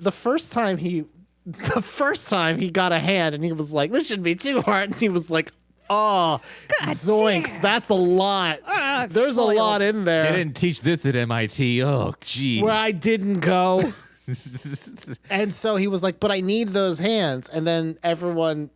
he got a hand and he was like, this shouldn't be too hard. And he was like, oh, zoinks, damn. that's a lot. There's a foiled. lot in They there didn't teach this at MIT. Oh, geez. where I didn't go. And so he was like, but I need those hands. And then everyone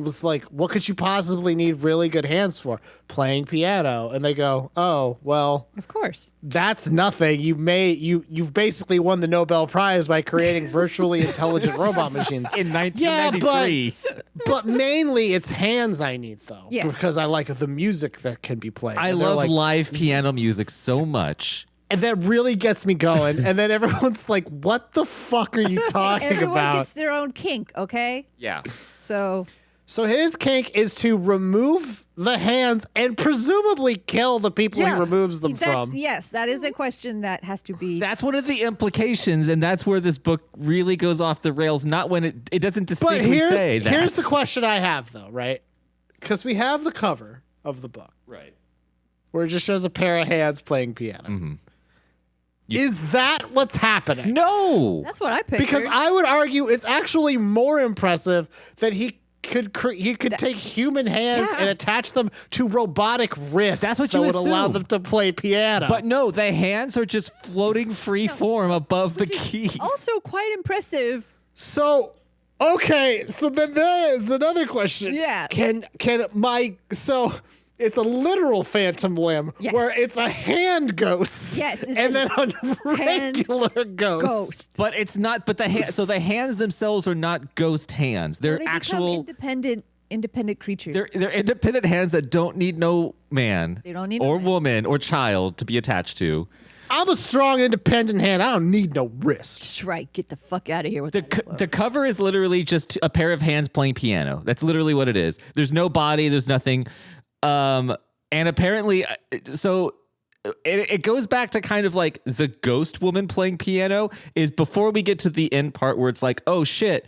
was like, what could you possibly need really good hands for? Playing piano. And they go, oh, well, Of course. that's nothing. You've basically won the Nobel Prize by creating virtually intelligent robot machines. In 1993. But mainly it's hands I need though. Yeah. Because I like the music that can be played. I And they're love like, live piano music so much. and that really gets me going. And then everyone's like, what the fuck are you talking Everyone about? gets their own kink, okay? Yeah. So So his kink is to remove the hands and presumably kill the people he removes them from. yes, that is a question that has to be. That's one of the implications, and that's where this book really goes off the rails. Not when it doesn't But distinctly say that. here's the question I have though, right? Because we have the cover of the book right. where it just shows a pair of hands playing piano. Mm-hmm. Is that what's happening? No. That's what I pictured. Because I would argue it's actually more impressive that he could take human hands Yeah. and attach them to robotic wrists That's what that you would allow assume. them to play piano. But no, the hands are just floating free form above the keys. also quite impressive. so Okay, so then there is another question. Yeah. Can so it's a literal phantom limb Yes. where it's a hand ghost. Yes, it's and then a hand regular ghost. But it's not. But so the hands themselves are not ghost hands. They're They become actual. independent creatures. They're independent hands that don't need no man. They don't need or no man. woman or child to be attached to. I'm a strong, independent hand. I don't need no wrist. That's right. Get the fuck out of here with that. The cover is literally just a pair of hands playing piano. That's literally what it is. There's no body. There's nothing. And apparently, so it goes back to kind of like the ghost woman playing piano is before we get to the end part where it's like, oh shit,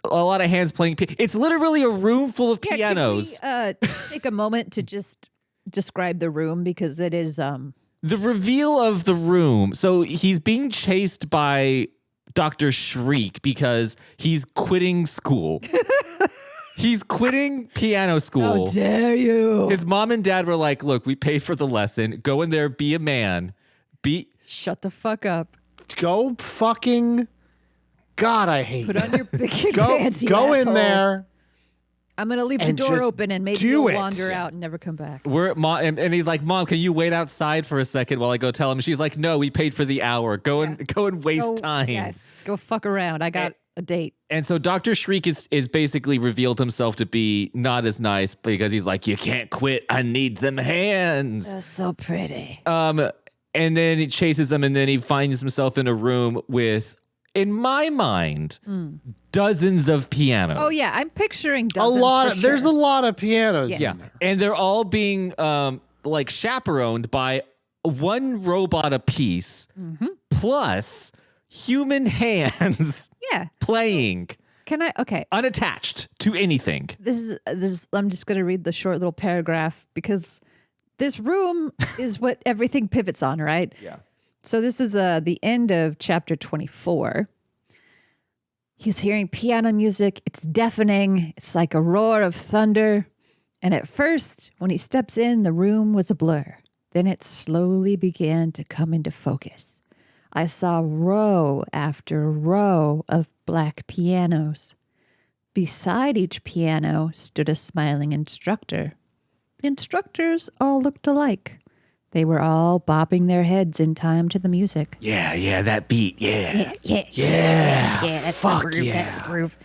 a lot of hands playing piano. It's literally a room full of pianos. Can we, take a moment to just describe the room because it is The reveal of the room. So he's being chased by Dr. Shriek because he's quitting school. He's quitting piano school. How dare you? His mom and dad were like, look, we paid for the lesson. Go in there, be a man. Shut the fuck up. Go fucking. God, I hate Put it. on your big Go pants, you in asshole. there. I'm gonna leave the and door just open and maybe do you'll it. wander out and never come back. And he's like, Mom, can you wait outside for a second while I go tell him? She's like, no, we paid for the hour. Go and waste Go- time. Yes, go fuck around. I got a date. And so Dr. Shriek is basically revealed himself to be not as nice because he's like, you can't quit. I need them hands. They're so pretty. And then he chases them, and then he finds himself in a room with, in my mind, dozens of pianos. Oh yeah, I'm picturing A dozens lot. for There's a sure. lot of pianos. Yes. Yeah, and they're all being like chaperoned by one robot apiece, plus human hands Yeah. playing Can I? Okay. unattached to anything. This is. I'm just gonna read the short little paragraph because this room is what everything pivots on, right? Yeah. So this is the end of chapter 24. He's hearing piano music. It's deafening. It's like a roar of thunder. And at first, when he steps in, the room was a blur. Then it slowly began to come into focus. I saw row after row of black pianos. Beside each piano stood a smiling instructor. The instructors all looked alike. They were all bobbing their heads in time to the music. Yeah, that beat. Yeah, that's fuck the groove, yeah. that's the groove.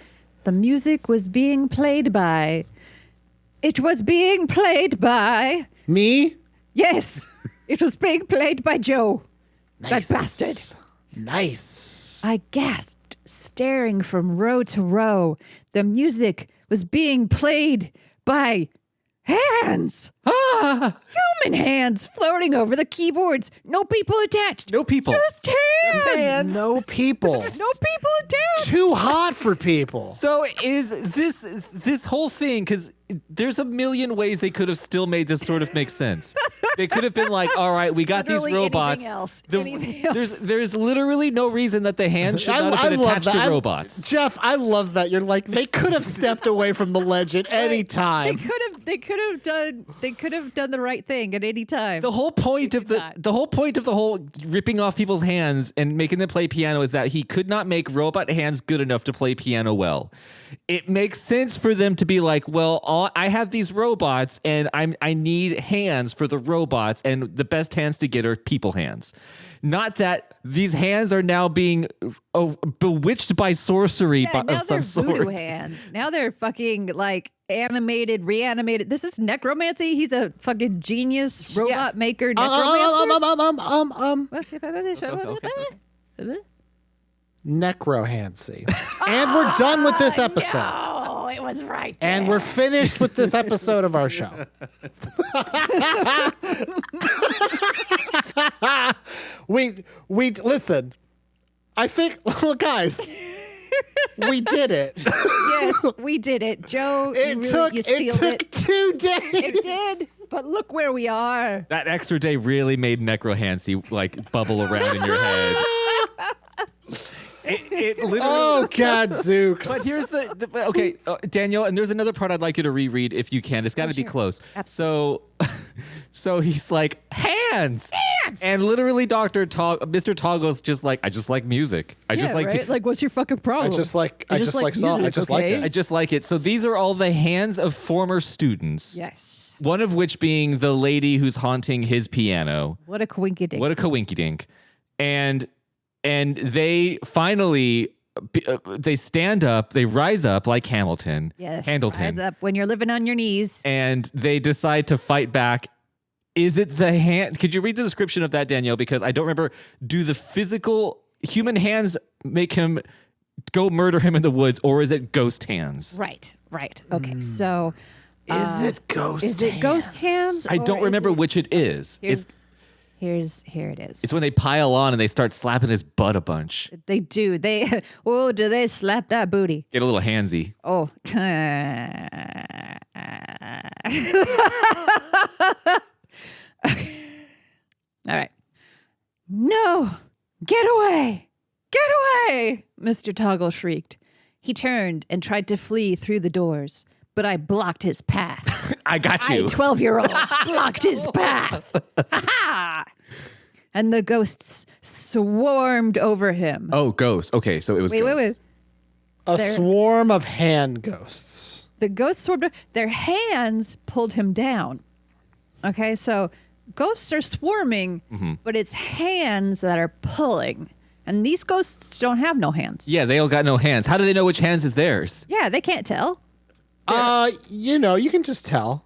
The music was being played by... It was being played by... Me? Yes, it was being played by Joe. Nice. That bastard. Nice. I gasped, staring from row to row. The music was being played by hands. Human hands floating over the keyboards. No people attached. No people. Just hands. No people. No people attached. Too hot for people. So is this whole thing, because there's a million ways they could have still made this sort of make sense. They could have been like, all right, we got these Literally robots. anything else. There's literally no reason that the hands should not have been attached to robots. Jeff, I love that. You're like, they could have stepped away from the ledge at any time. They could have done the right thing at any time. The whole point of the whole ripping off people's hands and making them play piano is that he could not make robot hands good enough to play piano well. It makes sense for them to be like, well, I have these robots and I need hands for the robots, and the best hands to get are people hands. Not that these hands are now being bewitched by sorcery now of some they're voodoo sort. hands. Now they're fucking like animated, reanimated. This is necromancy. He's a fucking genius robot maker. Necrohancy. And we're done with this episode. Oh, it was right. And we're finished with this episode of our show. we listen. I think, guys, we did it. Yes, we did it, Joe. It took 2 days. It did, but look where we are. That extra day really made necrohancy like bubble around in your head. It literally. Oh, God, Zooks. But here's okay, Danielle, and there's another part I'd like you to reread if you can. It's got to be sure. close. Absolutely. So he's like, hands. hands. And literally, Mr. Toggle's just like, I just like music. I just like right? Like, what's your fucking problem? I just like song. I music, just like okay? it. I just like it. So these are all the hands of former students. Yes. One of which being the lady who's haunting his piano. What a coinkydink. What a coinkydink. And they finally they stand up, they rise up like Hamilton. Yes. Handleton. Rise up when you're living on your knees. And they decide to fight back. Is it the hand? Could you read the description of that, Danielle? Because I don't remember. Do the physical human hands make him go murder him in the woods, or is it ghost hands? Right. Okay. So Is it ghost is it ghost hands? I don't or is remember it- which it is. Here it is. It's when they pile on and they start slapping his butt a bunch. They do. Do they slap that booty? Get a little handsy. Oh. All right. No! Get away! Get away! Mr. Toggle shrieked. He turned and tried to flee through the doors, but I blocked his path. I got you. 12-year-old blocked his path. Ha-ha! And the ghosts swarmed over him. Oh, ghost. Okay, so it was ghost. Wait. A There- swarm of hand ghosts. The ghosts swarmed. Their hands pulled him down. Okay, so ghosts are swarming, but it's hands that are pulling. And these ghosts don't have no hands. Yeah, they all got no hands. How do they know which hands is theirs? Yeah, they can't tell. You can just tell.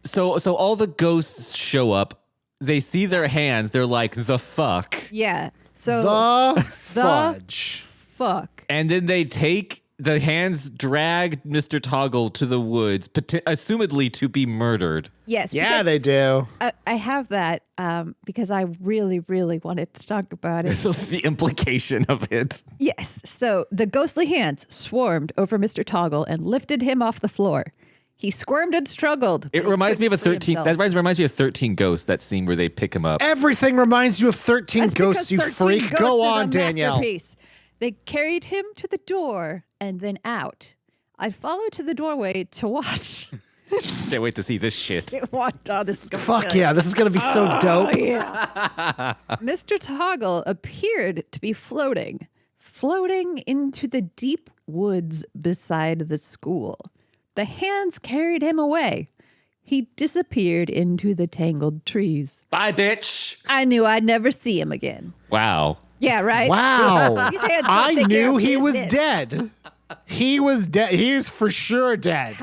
So all the ghosts show up. They see their hands. They're like, the fuck. Yeah. So The fudge. fuck. And then they take the hands, drag Mr. Toggle to the woods, assumedly to be murdered. Yes. Yeah, because they do. I have that because I really, really wanted to talk about it. The implication of it. Yes. So the ghostly hands swarmed over Mr. Toggle and lifted him off the floor. He squirmed and struggled. It but he reminds me of a couldn't free 13. himself. That reminds me of 13 Ghosts. That scene where they pick him up. Everything reminds you of 13 That's ghosts, because you 13 freak. Ghosts Go is a on, Danielle. masterpiece. They carried him to the door and then out. I followed to the doorway to watch. Can't wait to see this shit. Watch all this. Fuck yeah, this is going to be so dope. Yeah. Mr. Toggle appeared to be floating into the deep woods beside the school. The hands carried him away. He disappeared into the tangled trees. Bye, bitch. I knew I'd never see him again. Wow. Yeah, right? Wow. These hands don't I take care knew of he was business. dead. He was dead. He's for sure dead.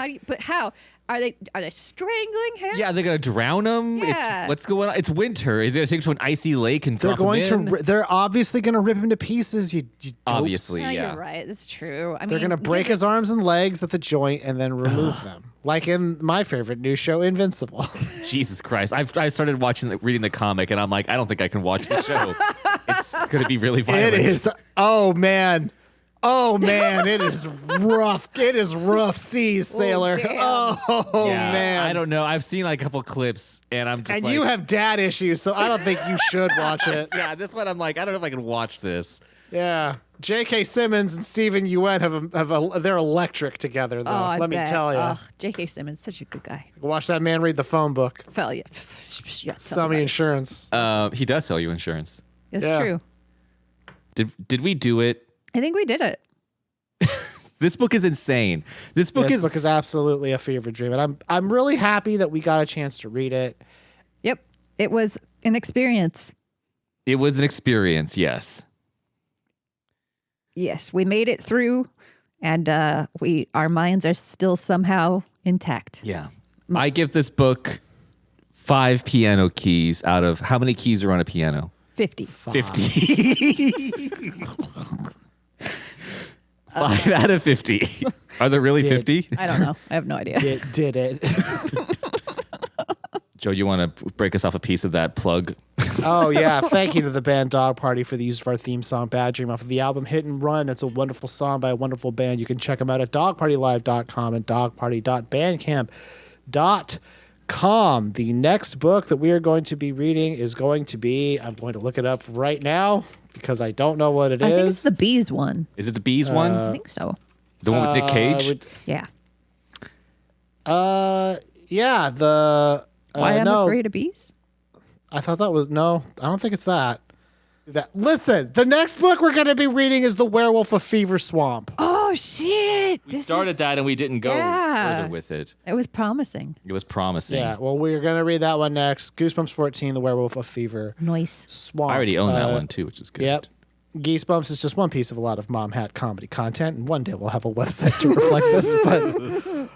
How? Are they strangling him? Yeah, they're gonna drown him. Yeah. What's going on? It's winter. Is it take him to an icy lake and They're drop going him in? to. They're obviously going to rip him to pieces. You dopes. Obviously. No, Yeah. you're right. That's true. They're going to break his arms and legs at the joint and then remove them, like in my favorite new show, Invincible. Jesus Christ! I started reading the comic, and I'm like, I don't think I can watch the show. It's gonna be really violent. It is. Oh man. It is rough. It is rough seas, sailor. damn. Oh Yeah, man. I don't know. I've seen like a couple clips, and I'm just And like, you have dad issues, so I don't think you should watch it. yeah, this one I'm like, I don't know if I can watch this. Yeah. J.K. Simmons and Stephen Yuen they're electric together, though. I Let me bet. tell you. Ugh, J.K. Simmons, such a good guy. Watch that man read the phone book. Fell you. Sell me insurance. He does sell you insurance. It's Yeah. true. Did we do it? I think we did it. This book is insane. This book This is book is absolutely a fever dream, and I'm really happy that we got a chance to read it. Yep. It was an experience. It was an experience. Yes. Yes, we made it through, and our minds are still somehow intact. Yeah. I give this book 5 piano keys out of how many keys are on a piano? 50. 50. 5 out of 50. Are there really 50? I don't know. I have no idea. Did it. Joe, you want to break us off a piece of that plug? Oh, yeah. Thank you to the band Dog Party for the use of our theme song, Bad Dream, off of the album Hit and Run. It's a wonderful song by a wonderful band. You can check them out at dogpartylive.com and dogparty.bandcamp.com. The next book that we are going to be reading is going to be, I'm going to look it up right now because I don't know what it I think is. it's the bees one. Is it the Bees one? I think so. The one with Nick Cage? Yeah. Yeah, the... Why I'm no. afraid of bees? I thought that was, no, I don't think it's that. Listen, the next book we're going to be reading is The Werewolf of Fever Swamp. Oh, shit. We started that and we didn't go further with it. It was promising. It was promising. Yeah, well, we're going to read that one next. Goosebumps 14, The Werewolf of Fever Nice. Swamp. I already own that one too, which is good. Yep. Geesebumps is just one piece of a lot of Mom Hat comedy content, and one day we'll have a website to reflect this. But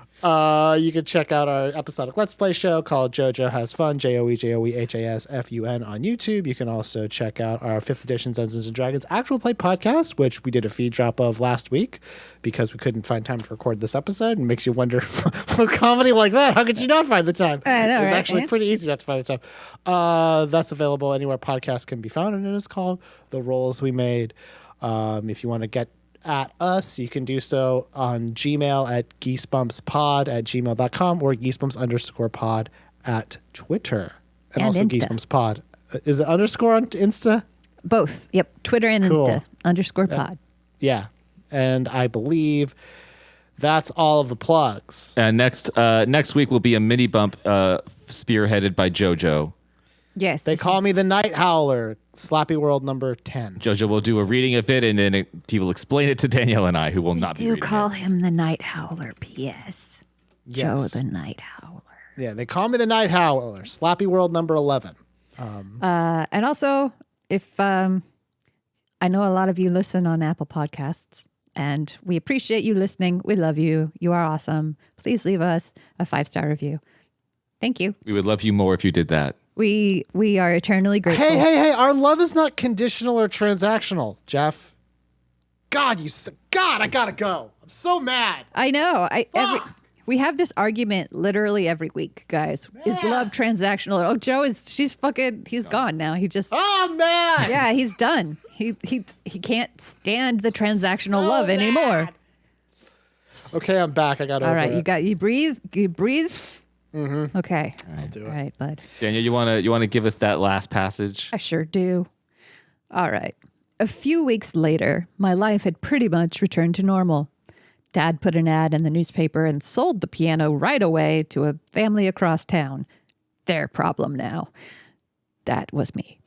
you can check out our episodic Let's Play show called JoJo Has Fun, JoeJoehasFun on YouTube. You can also check out our 5th edition Dungeons & Dragons actual play podcast, which we did a feed drop of last week because we couldn't find time to record this episode. And makes you wonder, with comedy like that, how could you not find the time? I know, It's right? actually pretty easy not to find the time. That's available anywhere podcasts can be found, and it is called The Roles We Made. If you want to get at us, you can do so on Gmail at geesebumpspod@gmail.com or geesebumps_pod at Twitter. And also Insta. geesebumspod. Is it underscore on Insta? Both. Yep. Twitter and Cool. Insta. _pod. Yeah. And I believe that's all of the plugs. And next week will be a mini bump spearheaded by JoJo. Yes. They call me the Night Howler, Slappy World number 10. JoJo will do a reading of it, and then he will explain it to Danielle and I, who will not be reading it. him the Night Howler, P.S. Yes. Joe the Night Howler. Yeah, they call me the Night Howler, Slappy World number 11. And also, if I know a lot of you listen on Apple Podcasts, and we appreciate you listening. We love you. You are awesome. Please leave us a 5-star review. Thank you. We would love you more if you did that. We are eternally grateful. Hey, our love is not conditional or transactional, Jeff. God, I gotta go. I'm so mad. I know. We have this argument literally every week, guys. Is love transactional? Oh, Joe he's gone now. He just Oh, man. yeah, he's done. He can't stand the transactional So love anymore. mad. Okay, I'm back. I got over All right, it. you breathe. Mm-hmm. Okay. I'll do it. All right, bud. Danielle, you wanna give us that last passage? I sure do. All right. A few weeks later, my life had pretty much returned to normal. Dad put an ad in the newspaper and sold the piano right away to a family across town. Their problem now. That was me.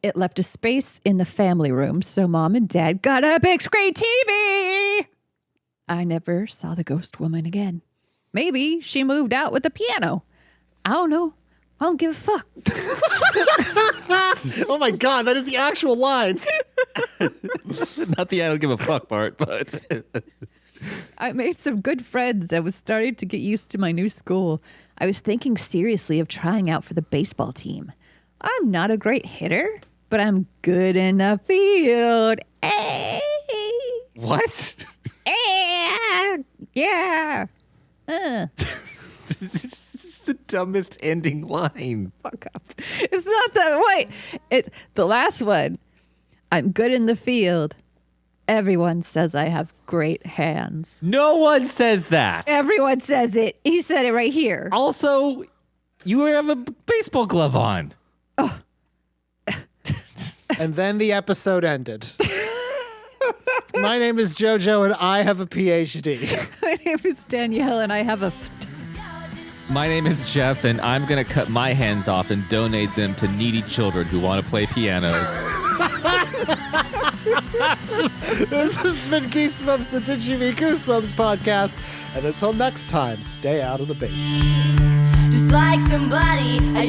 It left a space in the family room, so Mom and Dad got a big screen TV. I never saw the ghost woman again. Maybe she moved out with the piano. I don't know. I don't give a fuck. Oh, my God. That is the actual line. Not the I don't give a fuck part, but I made some good friends. I was starting to get used to my new school. I was thinking seriously of trying out for the baseball team. I'm not a great hitter, but I'm good in the field. Hey! what? Yeah. This is the dumbest ending line. Fuck up. It's not that way. It's the last one. I'm good in the field. Everyone says I have great hands. No one says that. Everyone says it. He said it right here. Also, you have a baseball glove on. And then the episode ended. My name is JoJo, and I have a PhD. My name is Danielle, and I have a... My name is Jeff, and I'm going to cut my hands off and donate them to needy children who want to play pianos. This has been Geesebumps, the Did You Meet Goosebumps podcast. And until next time, stay out of the basement. Just like somebody I